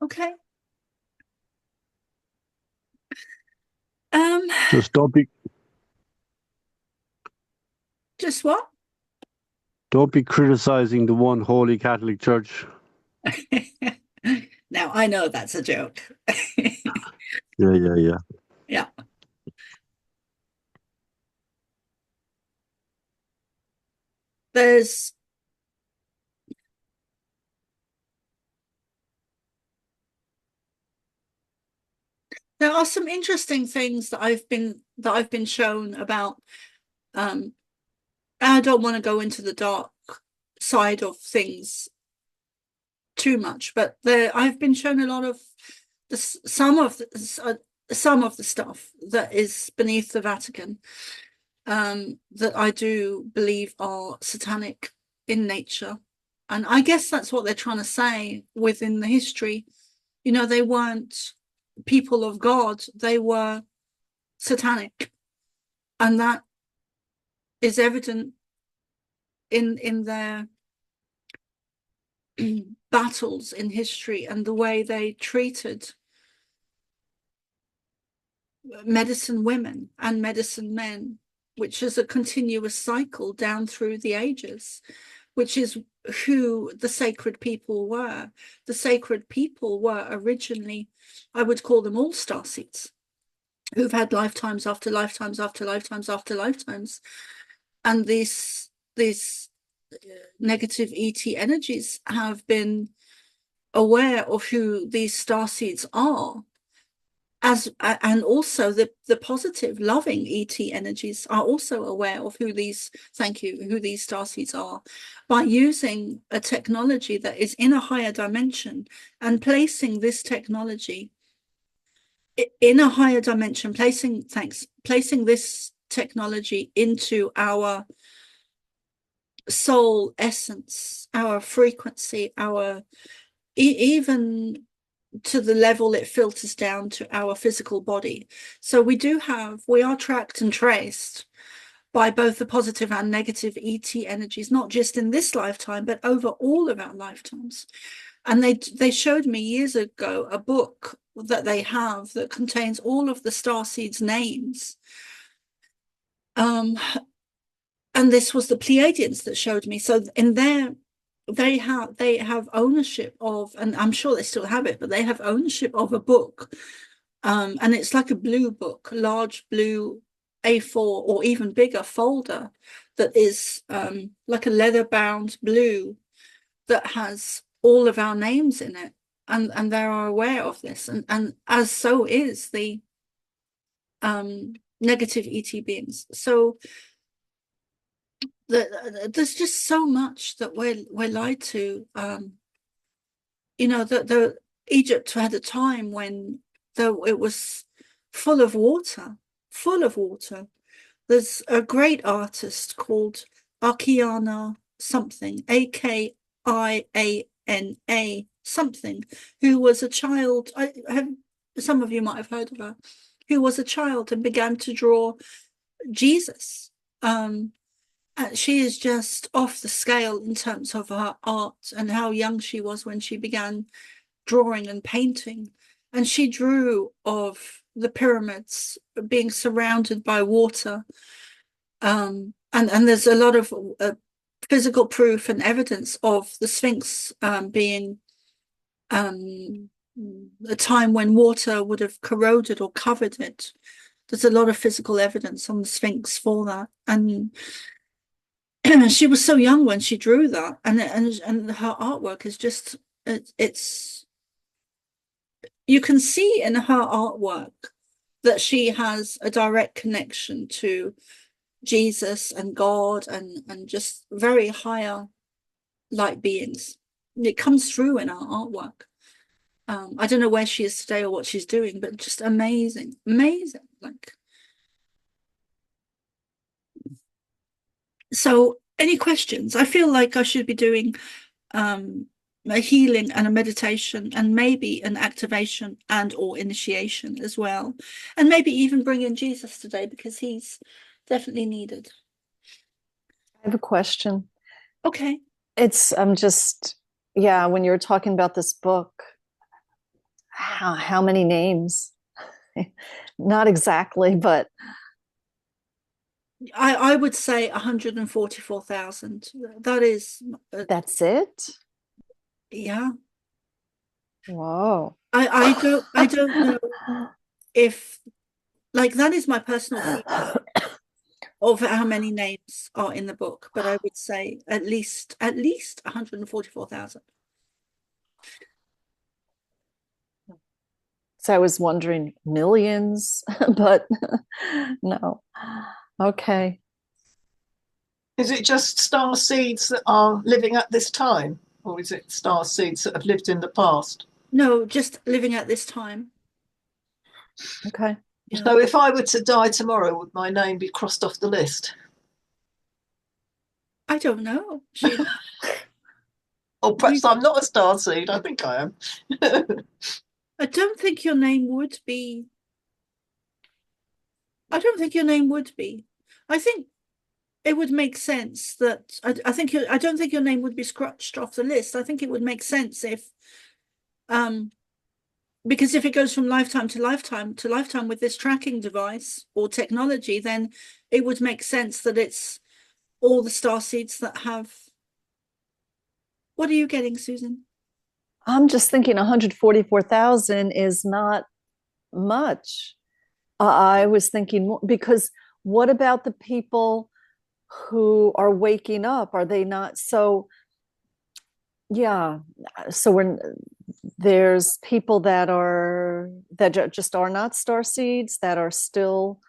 Okay. Just don't be what? Don't be criticizing the one holy Catholic Church. Now I know that's a joke. Yeah. Yeah. There are some interesting things that I've been shown about. I don't want to go into the dark side of things too much, but I've been shown a lot of some of the stuff that is beneath the Vatican, that I do believe are satanic in nature. And I guess that's what they're trying to say within the history. You know, they weren't people of God, they were satanic. And that is evident in their battles in history and the way they treated medicine women and medicine men, which is a continuous cycle down through the ages, which is who the sacred people were. The sacred people were originally, I would call them all starseeds, who've had lifetimes after lifetimes after lifetimes after lifetimes. And these negative ET energies have been aware of who these starseeds are, and also the positive loving ET energies are also aware of who these starseeds are, by using a technology that is in a higher dimension and placing this technology in a higher dimension, placing this technology into our soul essence, our frequency, our even to the level it filters down to our physical body. So we are tracked and traced by both the positive and negative ET energies, not just in this lifetime, but over all of our lifetimes. And they showed me years ago a book that they have that contains all of the starseeds' names. And this was the Pleiadians that showed me. So in there, they have ownership of, and I'm sure they still have it, but they have ownership of a book. And it's like a blue book, a large blue A4 or even bigger folder that is like a leather-bound blue that has all of our names in it. And they are aware of this. And as so is the negative ET beings. So there's just so much that we're lied to. You know, the Egypt had a time when it was full of water. There's a great artist called Akiana something, Akiana something, who was a child. Some of you might have heard of her, who was a child and began to draw Jesus. She is just off the scale in terms of her art and how young she was when she began drawing and painting. And she drew of the pyramids being surrounded by water. And there's a lot of physical proof and evidence of the Sphinx being a time when water would have corroded or covered it. There's a lot of physical evidence on the Sphinx for that. And she was so young when she drew that, and her artwork is just it's you can see in her artwork that she has a direct connection to Jesus and God and just very higher light beings. And it comes through in our artwork. I don't know where she is today or what she's doing, but just amazing, amazing. Like, so any questions? I feel like I should be doing a healing and a meditation and maybe an activation and or initiation as well, and maybe even bring in Jesus today because he's definitely needed. I have a question. Okay. I'm just, yeah, when you were talking about this book, how many names? Not exactly, but I would say 144,000. That is that's it? yeah. Whoa. I don't know if, like, that is my personal feeling of how many names are in the book, but I would say at least 144,000. So I was wondering millions, but no. Okay. Is it just star seeds that are living at this time, or is it star seeds that have lived in the past? No, just living at this time. Okay. Yeah. So if I were to die tomorrow, would my name be crossed off the list? I don't know. Or perhaps I'm not a star seed. I think I am. I don't think your name would be. I don't think your name would be. I think it would make sense that I don't think your name would be scratched off the list. I think it would make sense if because if it goes from lifetime to lifetime to lifetime with this tracking device or technology, then it would make sense that it's all the star seeds that have. What are you getting, Susan? I'm just thinking 144,000 is not much. I was thinking because what about the people who are waking up? Are they not? So yeah, so there's people that just are not star seeds that are still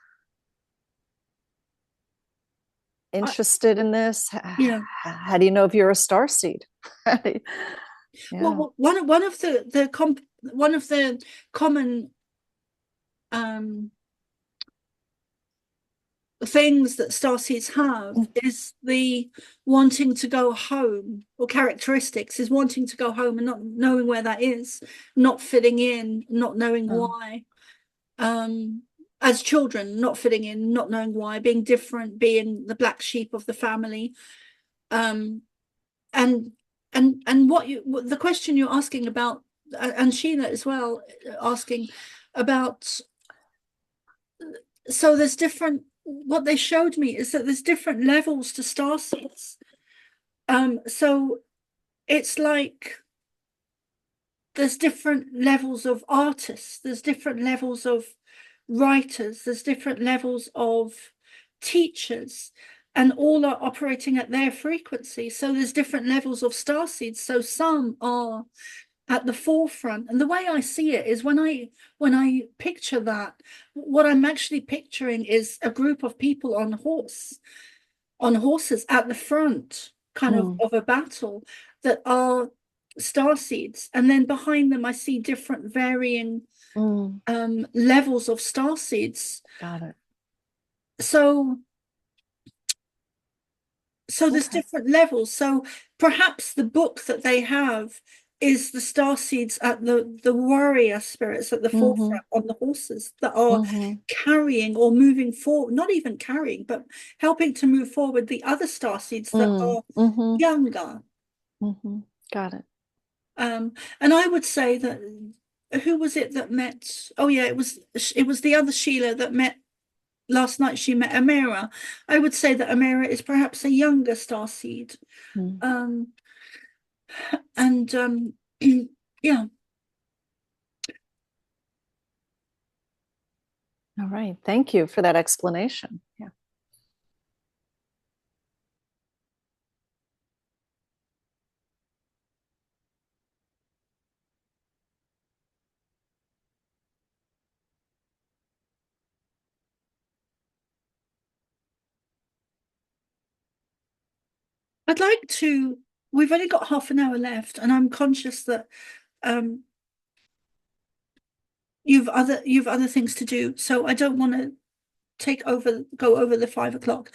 interested in this. Yeah. How do you know if you're a star seed? Yeah. Well, one of the common things that starseeds have is the wanting to go home, or characteristics is wanting to go home and not knowing where that is, not fitting in, not knowing why. As children, not fitting in, not knowing why, being different, being the black sheep of the family. And what the question you're asking about, and Sheena as well, asking about, so there's different, what they showed me is that there's different levels to starseeds. So it's like there's different levels of artists, there's different levels of writers, there's different levels of teachers, and all are operating at their frequency. So there's different levels of starseeds. So some are at the forefront, and the way I see it is when I picture that, what I'm actually picturing is a group of people on horses at the front, kind of a battle, that are starseeds, and then behind them I see different varying levels of starseeds. Got it. So there's different levels. So perhaps the book that they have is the starseeds at the warrior spirits at the forefront on the horses that are carrying or moving forward, not even carrying, but helping to move forward the other starseeds that are younger. Got it. And I would say that, who was it that met? Oh yeah, it was the other Sheila that met last night. She met Amira. I would say that Amira is perhaps a younger starseed. And yeah. All right. Thank you for that explanation. Yeah. I'd like to, we've only got half an hour left, and I'm conscious that you've other things to do, so I don't want to go over the 5 o'clock.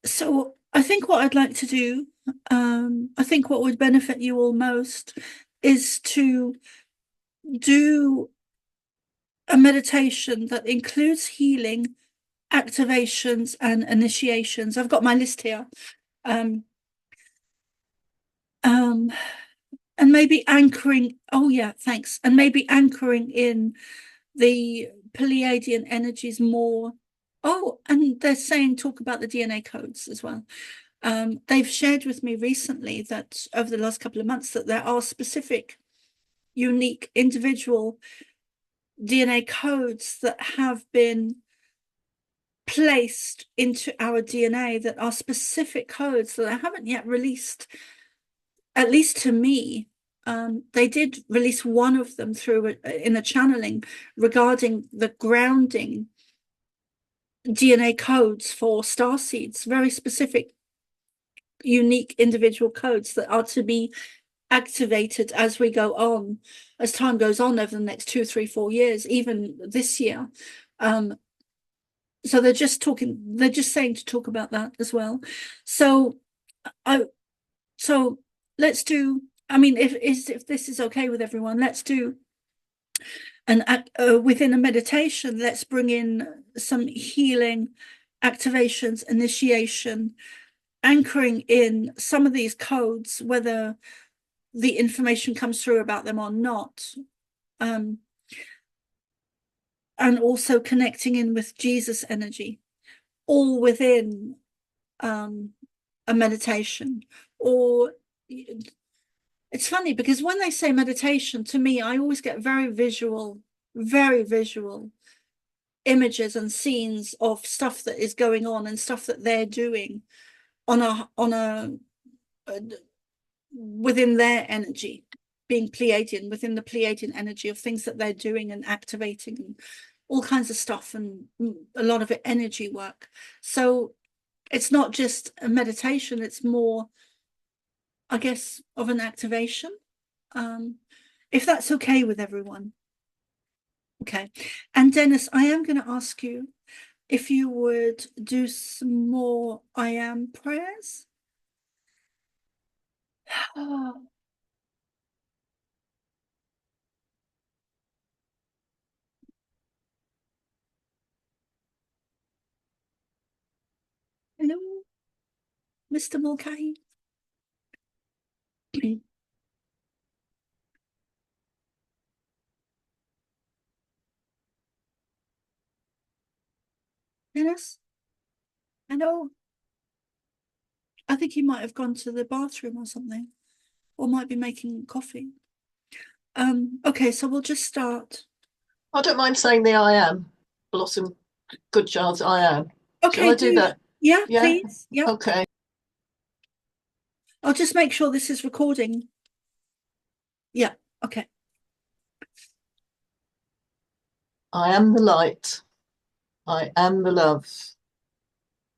So I think what I'd like to do, I think what would benefit you all most is to do a meditation that includes healing, activations, and initiations. I've got my list here. And maybe anchoring, oh yeah, thanks. And maybe anchoring in the Pleiadian energies more. Oh, and they're saying talk about the DNA codes as well. They've shared with me recently that over the last couple of months that there are specific, unique, individual DNA codes that have been placed into our DNA that are specific codes that I haven't yet released, at least to me. They did release one of them in a channeling regarding the grounding DNA codes for starseeds, very specific, unique individual codes that are to be activated as we go on, as time goes on over the next 2, 3, 4 years, even this year. So they're just saying to talk about that as well. So let's do, I mean, if this is okay with everyone, let's do within a meditation, let's bring in some healing, activations, initiation, anchoring in some of these codes, whether the information comes through about them or not. And also connecting in with Jesus energy, all within a meditation. Or it's funny because when they say meditation, to me, I always get very visual images and scenes of stuff that is going on and stuff that they're doing on a within their energy, being Pleiadian, within the Pleiadian energy of things that they're doing and activating and all kinds of stuff, and a lot of it energy work. So it's not just a meditation, it's more, I guess, of an activation. If that's okay with everyone. Okay. And Dennis, I am going to ask you if you would do some more I am prayers. Hello, Mr. Mulcahy. Dennis? Hello? I think he might have gone to the bathroom or something, or might be making coffee. Okay, so we'll just start. I don't mind saying the I am. Blossom Goodchild's I am. Okay, Shall I do that? Yeah, please. Yeah. Okay. I'll just make sure this is recording. Yeah, okay. I am the light. I am the love.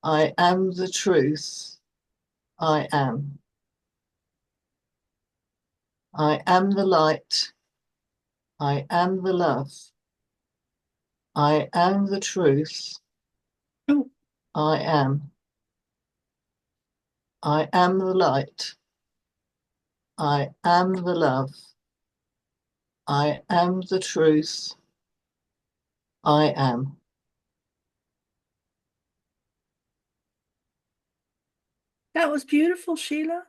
I am the truth. I am. I am the light. I am the love. I am the truth. Oh. I am. I am the light. I am the love. I am the truth. I am. That was beautiful, Sheila.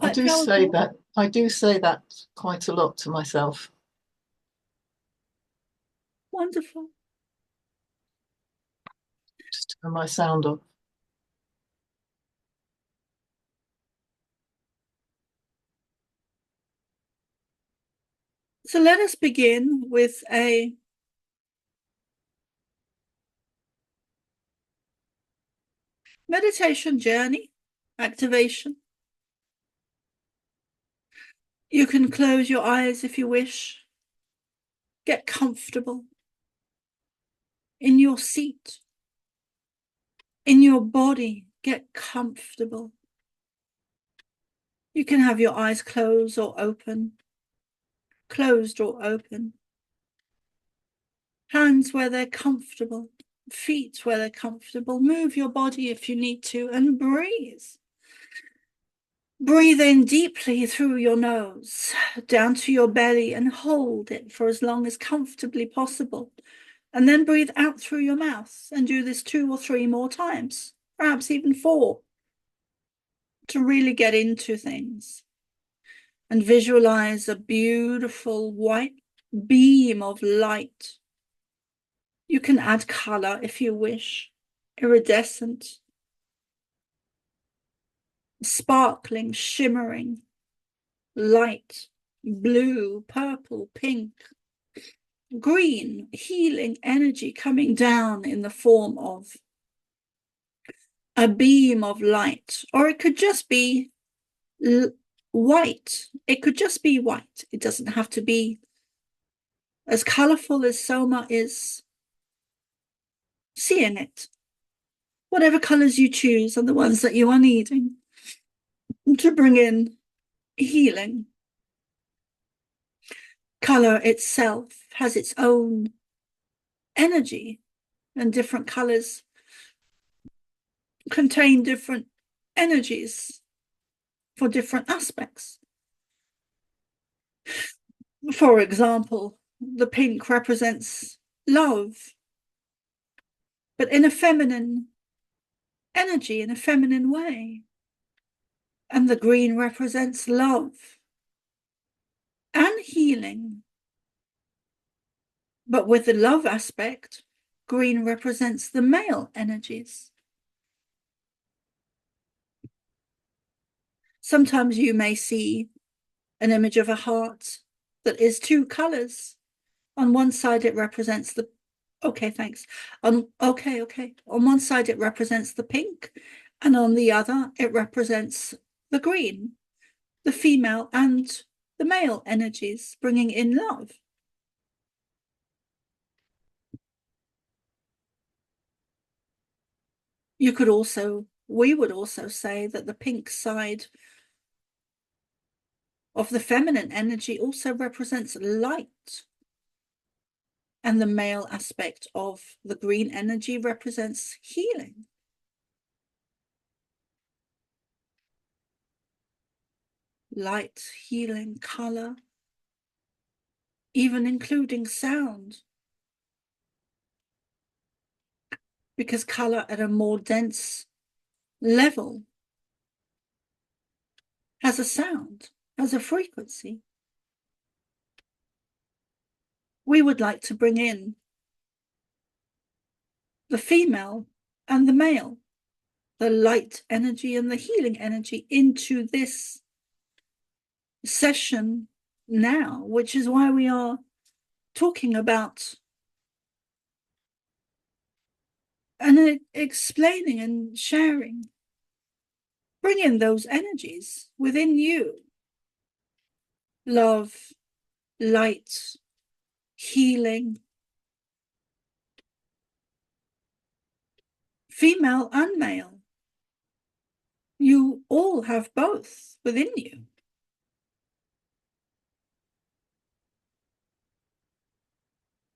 I do say that. I do say that quite a lot to myself. Wonderful. Just turn my sound off. So let us begin with a meditation journey, activation. You can close your eyes if you wish. Get comfortable in your seat, in your body, Get comfortable. You can have your eyes closed or open, closed or open. Hands where they're comfortable, feet where they're comfortable. Move your body if you need to, and breathe. Breathe in deeply through your nose, down to your belly, and hold it for as long as comfortably possible. And then breathe out through your mouth, and do this 2 or 3 more times, perhaps even 4, to really get into things. And visualize a beautiful white beam of light. You can add color if you wish, iridescent, sparkling, shimmering, light, blue, purple, pink, green, healing energy coming down in the form of a beam of light. Or it could just be white. It could just be white. It doesn't have to be as colorful as Soma is seeing it. Whatever colors you choose are the ones that you are needing to bring in healing. Color itself has its own energy, and different colors contain different energies for different aspects. For example, the pink represents love, but in a feminine energy, in a feminine way. And the green represents love and healing. But with the love aspect, green represents the male energies. Sometimes you may see an image of a heart that is 2 colors. On one side, it represents the, okay, thanks. On one side, it represents the pink, and on the other, it represents the green, the female and the male energies, bringing in love. We would also say that the pink side of the feminine energy also represents light. And the male aspect of the green energy represents healing. Light, healing, color, even including sound. Because color at a more dense level has a sound, has a frequency. We would like to bring in the female and the male, the light energy and the healing energy into this session now, which is why we are talking about and explaining and sharing. Bring in those energies within you. Love, light, healing. Female and male. You all have both within you.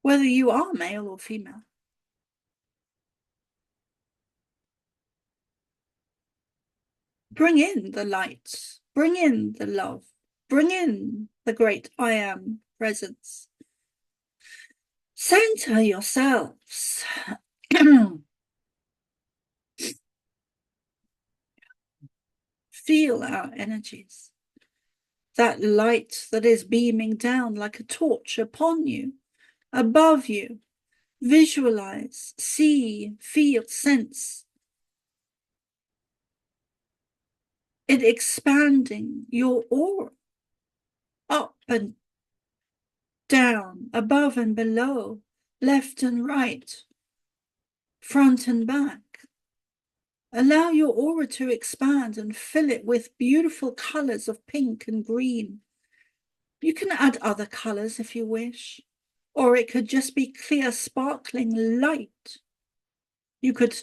Whether you are male or female. Bring in the light, bring in the love, bring in the great I am presence. Center yourselves. Feel our energies. That light that is beaming down like a torch upon you, above you. Visualize, see, feel, sense. It expanding your aura, up and down, above and below, left and right, front and back. Allow your aura to expand and fill it with beautiful colors of pink and green. You can add other colors if you wish, or it could just be clear, sparkling light. You could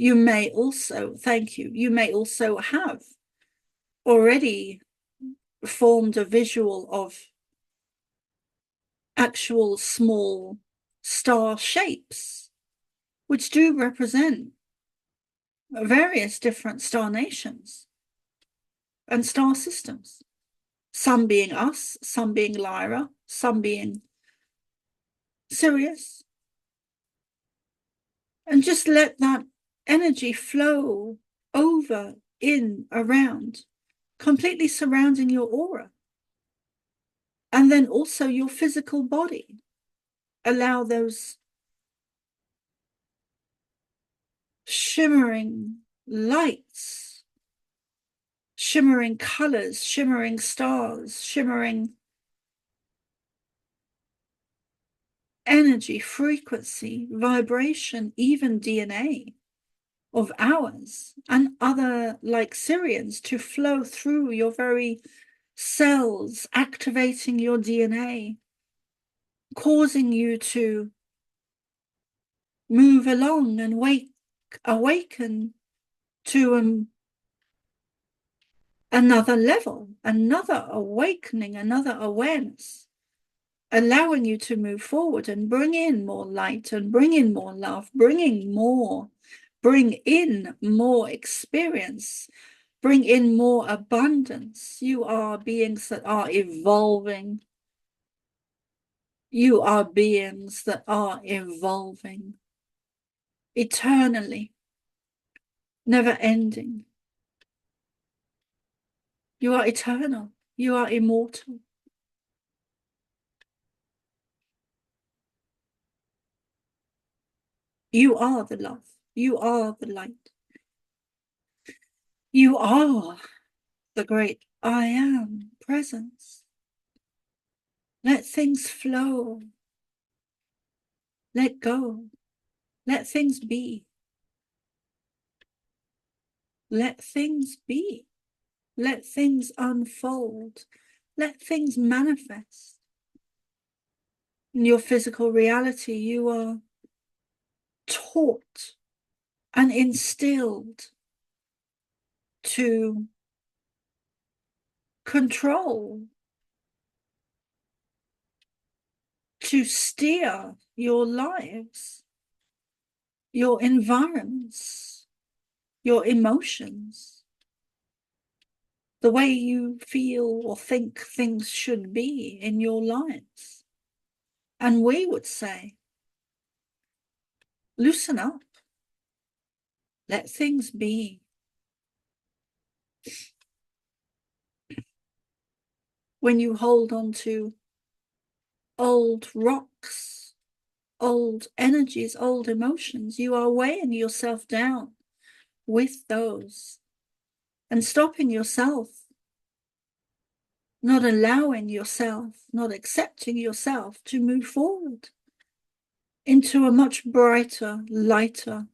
You may also, thank you, you may also have already formed a visual of actual small star shapes, which do represent various different star nations and star systems. Some being us, some being Lyra, some being Sirius. And just let that energy flow over, in, around, completely surrounding your aura. And then also your physical body. Allow those shimmering lights, shimmering colors, shimmering stars, shimmering energy, frequency, vibration, even DNA of ours and other like Syrians to flow through your very cells, activating your DNA, causing you to move along and awaken to another level, another awakening, another awareness, allowing you to move forward and bring in more light and bring in more love, bring in more experience, bring in more abundance. You are beings that are evolving. You are beings that are evolving eternally, never ending. You are eternal. You are immortal. You are the love. You are the light. You are the great I am presence. Let things flow. Let go. Let things be. Let things be. Let things unfold. Let things manifest. In your physical reality, you are taught and instilled to control, to steer your lives, your environments, your emotions, the way you feel or think things should be in your lives. And we would say, loosen up, let things be. When you hold on to old rocks, old energies, old emotions, you are weighing yourself down with those and stopping yourself, not allowing yourself, not accepting yourself to move forward into a much brighter, lighter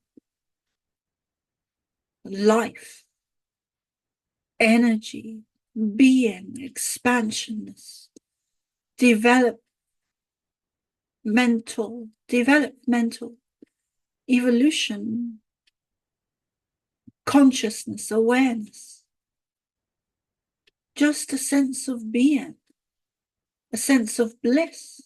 life, energy, being, expansionness, developmental, evolution, consciousness, awareness, just a sense of being, a sense of bliss.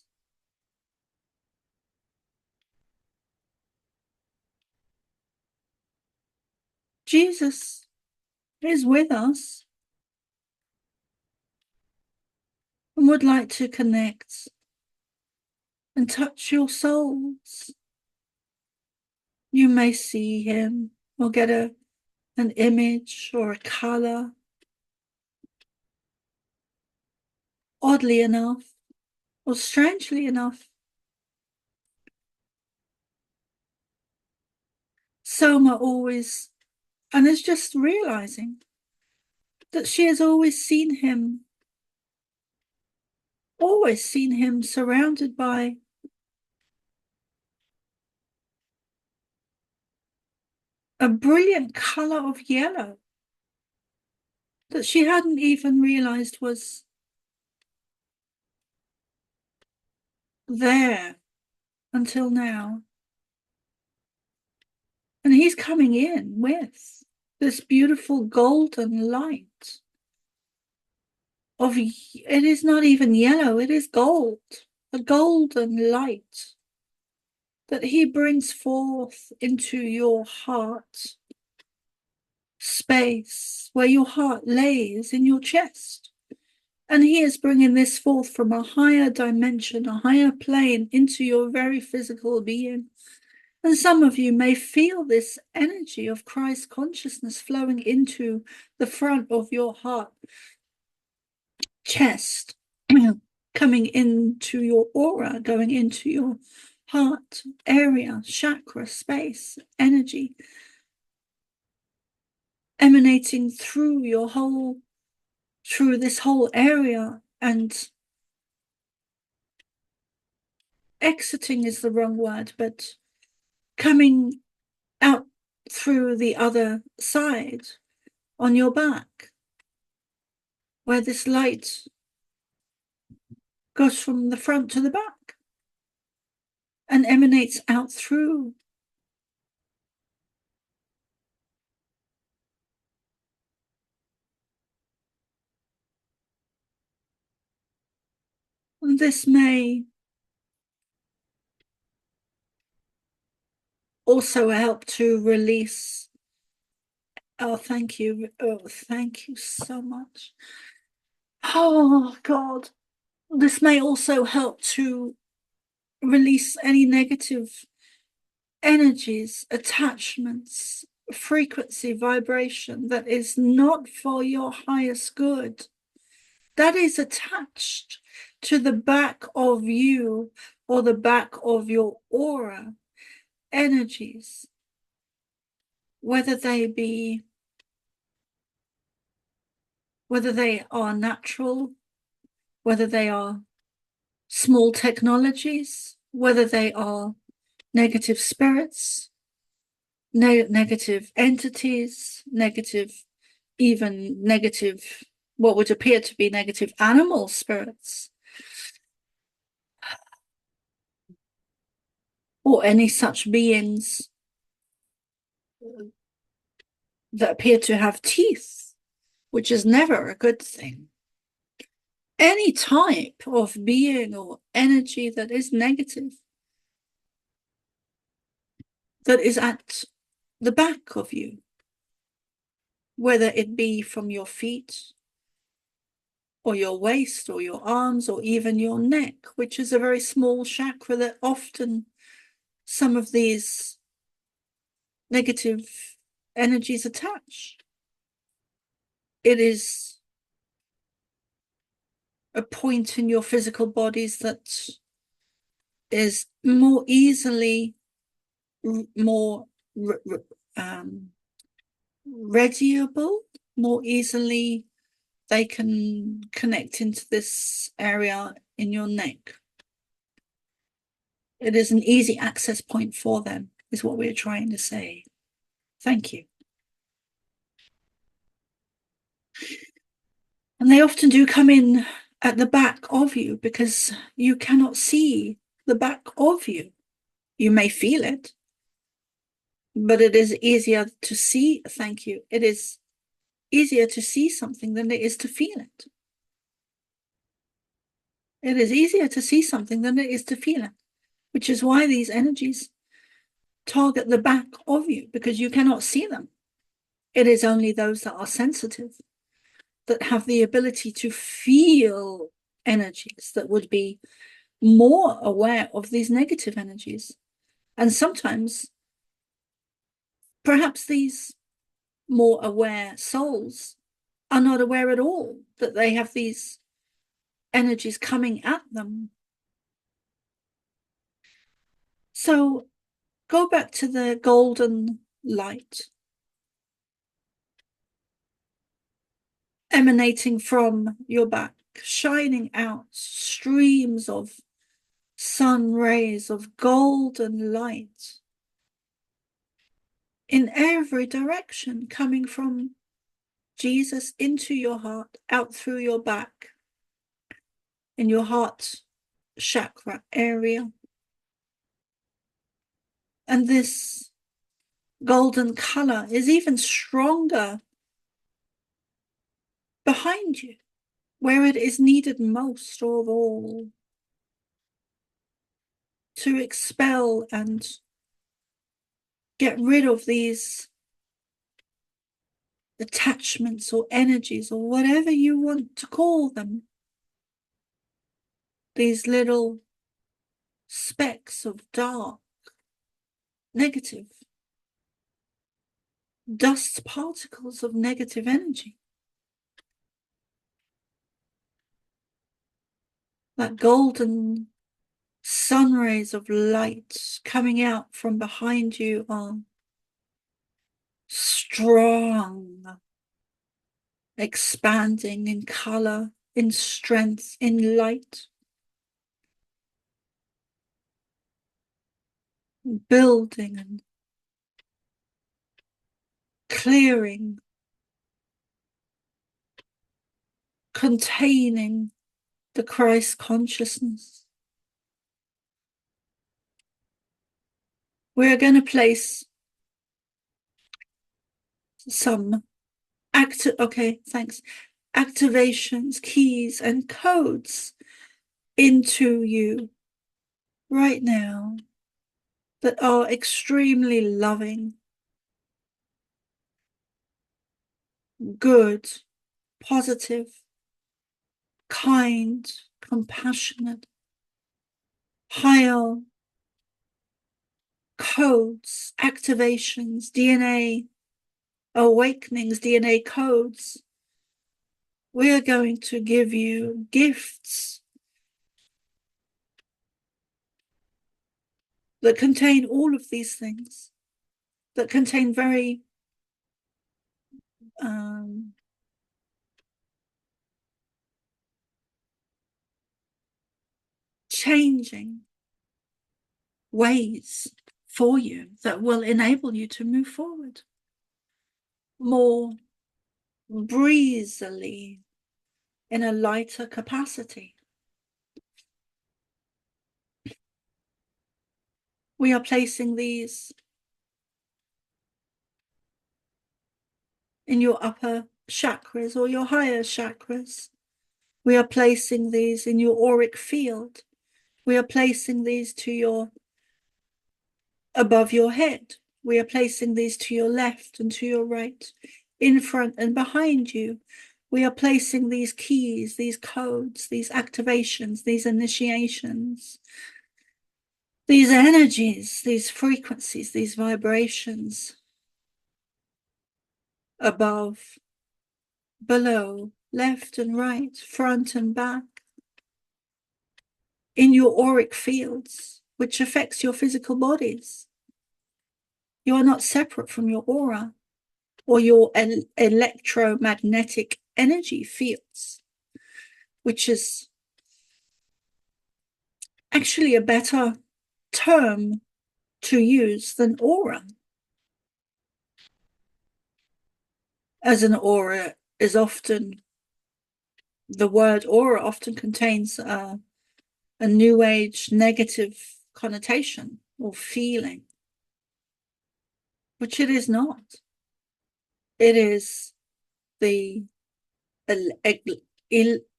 Jesus is with us and would like to connect and touch your souls. You may see him or get an image or a color. Oddly enough, or strangely enough, Soma always, and is just realizing that she has always seen him surrounded by a brilliant color of yellow that she hadn't even realized was there until now. And he's coming in with this beautiful golden light of, it is not even yellow, it is gold, a golden light that he brings forth into your heart space, where your heart lays in your chest. And he is bringing this forth from a higher dimension, a higher plane, into your very physical being. And some of you may feel this energy of Christ consciousness flowing into the front of your heart, chest, coming into your aura, going into your heart area, chakra, space, energy, emanating through your whole, through this whole area, and exiting is the wrong word, but coming out through the other side on your back, where this light goes from the front to the back and emanates out through. And this may also help to release. Oh, thank you. Oh, thank you so much. Oh, God. This may also help to release any negative energies, attachments, frequency, vibration that is not for your highest good, that is attached to the back of you or the back of your aura energies, whether they are natural, whether they are small technologies, whether they are negative spirits, negative entities, even negative, what would appear to be negative animal spirits, or any such beings that appear to have teeth, which is never a good thing. Any type of being or energy that is negative, that is at the back of you, whether it be from your feet or your waist or your arms or even your neck, which is a very small chakra that often some of these negative energies attach. It is a point in your physical bodies that is more easily radiable, more easily they can connect into this area in your neck. It is an easy access point for them, is what we're trying to say. Thank you. And they often do come in at the back of you because you cannot see the back of you. You may feel it, but it is easier to see. Thank you. It is easier to see something than it is to feel it. It is easier to see something than it is to feel it, which is why these energies target the back of you, because you cannot see them. It is only those that are sensitive that have the ability to feel energies, that would be more aware of these negative energies. And sometimes, perhaps these more aware souls are not aware at all that they have these energies coming at them. So go back to the golden light emanating from your back, shining out streams of sun rays of golden light in every direction, coming from Jesus into your heart, out through your back, in your heart chakra area. And this golden color is even stronger behind you, where it is needed most of all, to expel and get rid of these attachments or energies or whatever you want to call them. These little specks of dark, negative, dust particles of negative energy. That golden sun rays of light coming out from behind you are strong, expanding in color, in strength, in light, building and clearing, containing the Christ consciousness. We are going to place some activations, keys, and codes into you right now that are extremely loving, good, positive, kind, compassionate, higher codes, activations, DNA awakenings, DNA codes. We are going to give you gifts that contain all of these things, that contain very changing ways for you that will enable you to move forward more breezily in a lighter capacity. We are placing these in your upper chakras or your higher chakras. We are placing these in your auric field. We are placing these to your above your head. We are placing these to your left and to your right, in front and behind you. We are placing these keys, these codes, these activations, these initiations, these energies, these frequencies, these vibrations above, below, left and right, front and back, in your auric fields, which affects your physical bodies. You are not separate from your aura or your electromagnetic energy fields, which is actually a better term to use than aura, as an aura is often, the word aura often contains a new age negative connotation or feeling, which it is not. It is the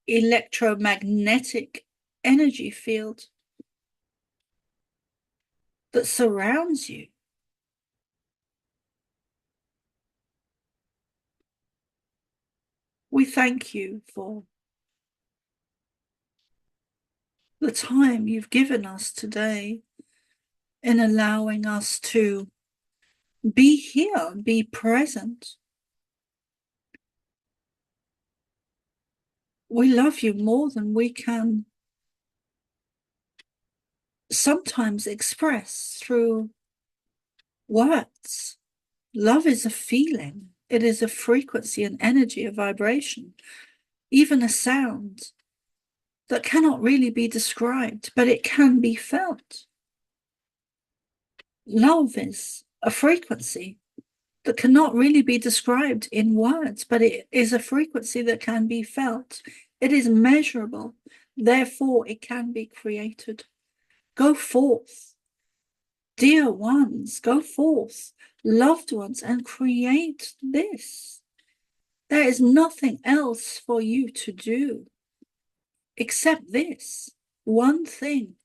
electromagnetic energy field that surrounds you. We thank you for the time you've given us today in allowing us to be here, be present. We love you more than we can sometimes express through words. Love is a feeling. It is a frequency, an energy, a vibration, even a sound that cannot really be described, but it can be felt. Love is a frequency that cannot really be described in words, but it is a frequency that can be felt. It is measurable, therefore it can be created. Go forth, dear ones, go forth, loved ones, and create this. There is nothing else for you to do except this one thing.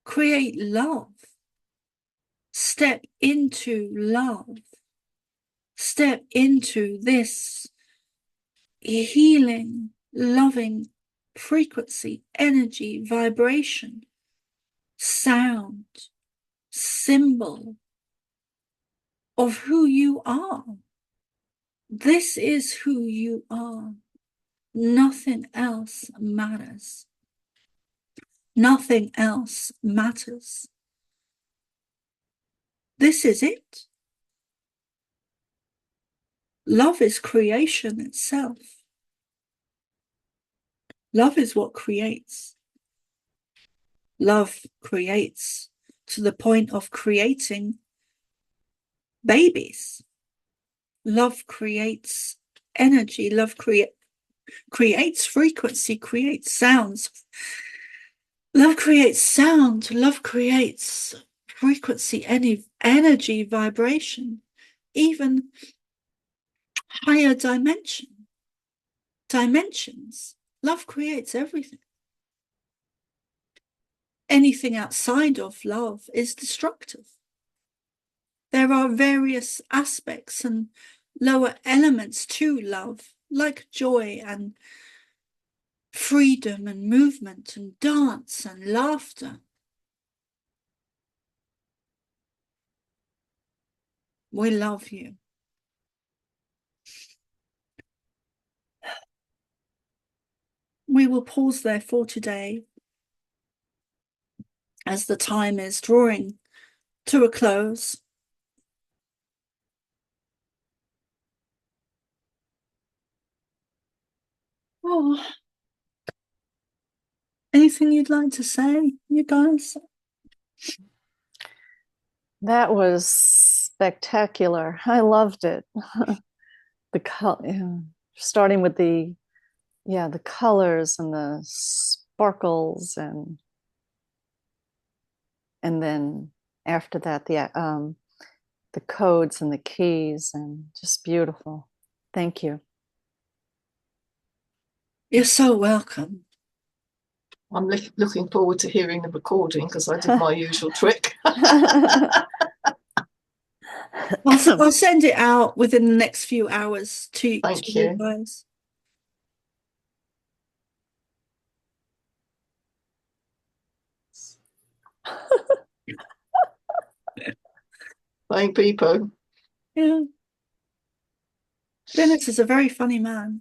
Create love. Step into love. Step into this healing, loving frequency, energy, vibration, sound, symbol of who you are. This is who you are. Nothing else matters. Nothing else matters. This is it. Love is creation itself. Love is what creates. Love creates to the point of creating babies. Love creates energy. Love creates frequency, creates sounds. Love creates sound. Love creates frequency, energy, vibration, even higher dimensions. Love creates everything. Anything outside of love is destructive. There are various aspects and lower elements to love, like joy and freedom and movement and dance and laughter. We love you. We will pause there for today, as the time is drawing to a close. Oh, anything you'd like to say, you guys? That was spectacular. I loved it. Starting with the colors and the sparkles, and then after that the codes and the keys, and just beautiful. Thank you. You're so welcome. I'm looking forward to hearing the recording, because I did my usual trick. I'll send it out within the next few hours to you guys. Thank people. Yeah. Dennis is a very funny man.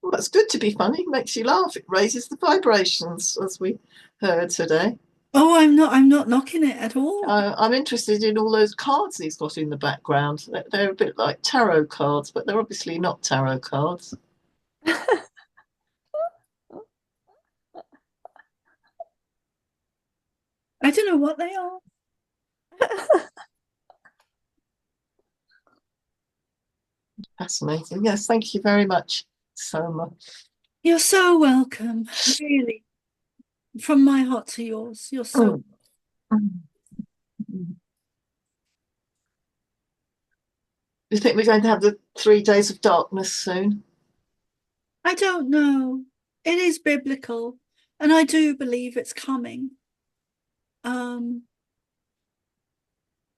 Well, that's good to be funny. Makes you laugh. It raises the vibrations, as we heard today. Oh, I'm not knocking it at all. I'm interested in all those cards he's got in the background. They're a bit like tarot cards, but they're obviously not tarot cards. I don't know what they are. Fascinating. Yes, thank you very much, Soma. You're so welcome. Really. From my heart to yours. You're so Do you think we're going to have the 3 days of darkness soon? I don't know. It is biblical, and I do believe it's coming. I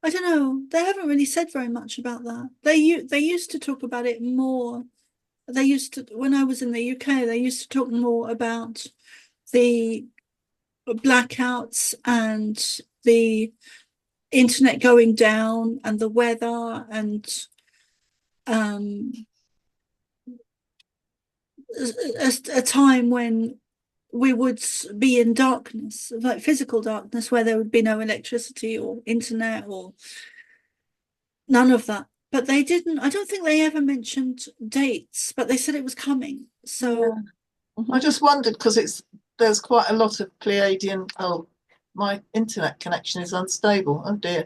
don't know. They haven't really said very much about that. They used to talk about it more. They used to, when I was in the UK, they used to talk more about the blackouts and the internet going down and the weather and a time when we would be in darkness, like physical darkness, where there would be no electricity or internet or none of that. But they didn't, I don't think they ever mentioned dates, but they said it was coming. So I just wondered, because there's quite a lot of Pleiadian. Oh, my internet connection is unstable. Oh dear.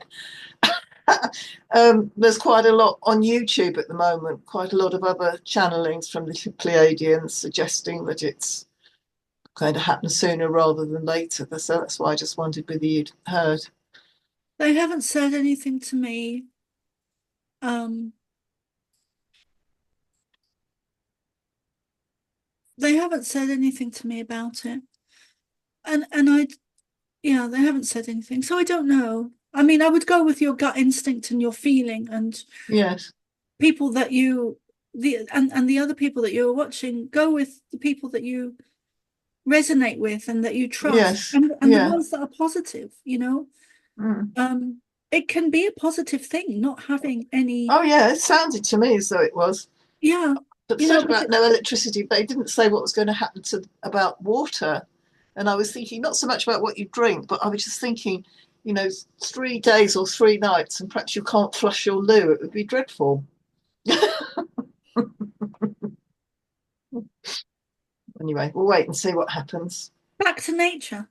There's quite a lot on YouTube at the moment, quite a lot of other channelings from the Pleiadians suggesting that it's going to happen sooner rather than later. So that's why I just wondered whether you'd heard. They haven't said anything to me. They haven't said anything to me about it. And yeah, they haven't said anything. So I don't know. I mean, I would go with your gut instinct and your feeling, and Yes. people that and the other people that you're watching, go with the people that you resonate with and that you trust. Yes. And the ones that are positive, you know. It can be a positive thing, not having any. Oh yeah, it sounded to me as though it was. Yeah. But said about no electricity, but it didn't say what was going to happen about water. And I was thinking not so much about what you drink, but I was just thinking, you know, 3 days or 3 nights, and perhaps you can't flush your loo. It would be dreadful. Anyway, we'll wait and see what happens. Back to nature.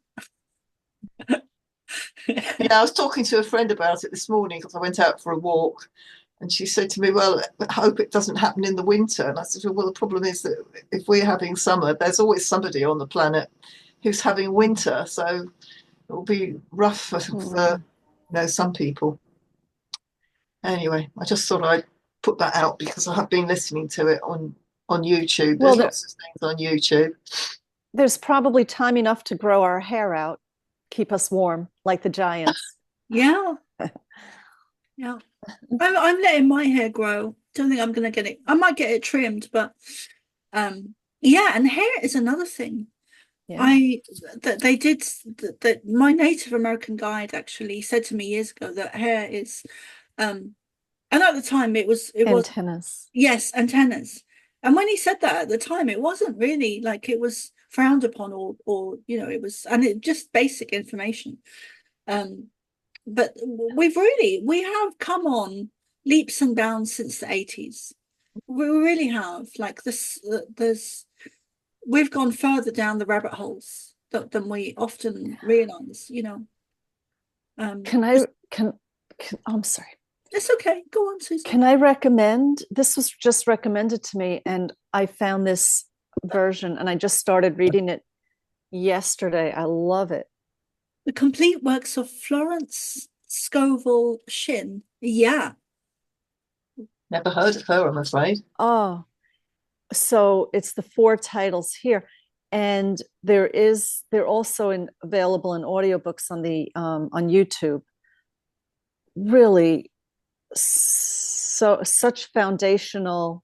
Yeah, I was talking to a friend about it this morning because I went out for a walk, and she said to me, well, I hope it doesn't happen in the winter. And I said, well, the problem is that if we're having summer, there's always somebody on the planet who's having winter. So it'll be rough for you know, some people. Anyway, I just thought I'd put that out because I have been listening to it on YouTube. There's lots of things on YouTube. There's probably time enough to grow our hair out, keep us warm like the giants. Yeah. Yeah. I'm letting my hair grow. Don't think I'm going to get it. I might get it trimmed, but yeah, and hair is another thing. Yeah. That my Native American guide actually said to me years ago that hair is and at the time it was antennas. Yes, antennas. And when he said that at the time, it wasn't really like it was frowned upon or you know, it was, and it just basic information. But we have come on leaps and bounds since the 80s. We really have. Like we've gone further down the rabbit holes than we often realize, you know. I'm sorry. It's okay. Go on, Susan. Can I recommend? This was just recommended to me, and I found this version, and I just started reading it yesterday. I love it. The complete works of Florence Scovel Shinn. Yeah. Never heard of her, I'm afraid. Oh, so it's the 4 titles here, and they're also available in audiobooks on YouTube. Really, such foundational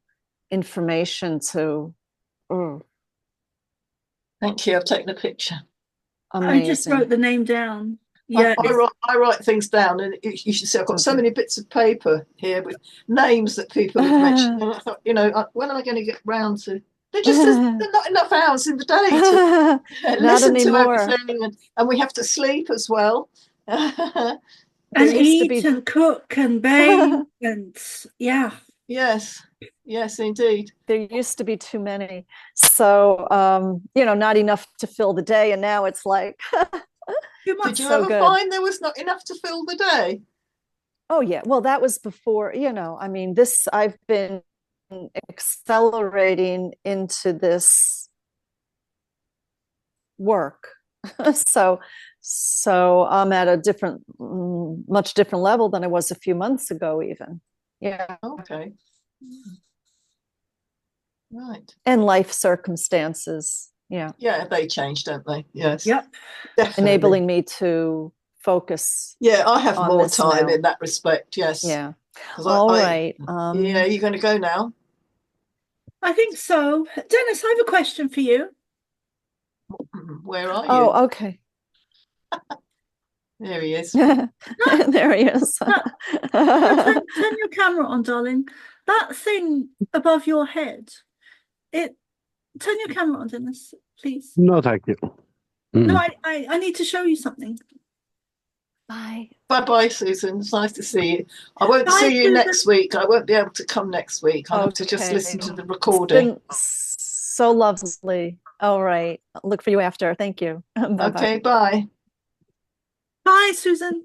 information to. Thank you. I've taken a picture. Amazing. I just wrote the name down. Yeah, I write things down, and you should see I've got so many bits of paper here with names that people have mentioned. And I thought, you know, when am I going to get round to? There's not enough hours in the day to listen to everything, and we have to sleep as well. And eat and cook and bathe and yeah. Yes, indeed. There used to be too many. So, you know, not enough to fill the day. And now it's like, did you ever find there was not enough to fill the day? Oh, yeah. Well, that was before, you know, I mean, I've been accelerating into this work. So I'm at a much different level than I was a few months ago, even. Yeah. Okay. Right. And life circumstances. Yeah. Yeah, they change, don't they? Yes. Yep. Definitely. Enabling me to focus. Yeah, I have more time in that respect. Yes. Yeah. All right. Yeah, you're going to go now? I think so. Dennis, I have a question for you. Where are you? Oh, okay. There he is. There he is. Turn your camera on, darling. That thing above your head. Turn your camera on, Dennis, please. No, thank you. No, I need to show you something. Bye. Bye, Susan. It's nice to see you. I won't see you next week. I won't be able to come next week. I'll have to just listen to the recording. It's been so lovely. All right. I'll look for you after. Thank you. Bye-bye. Okay, bye. Bye, Susan.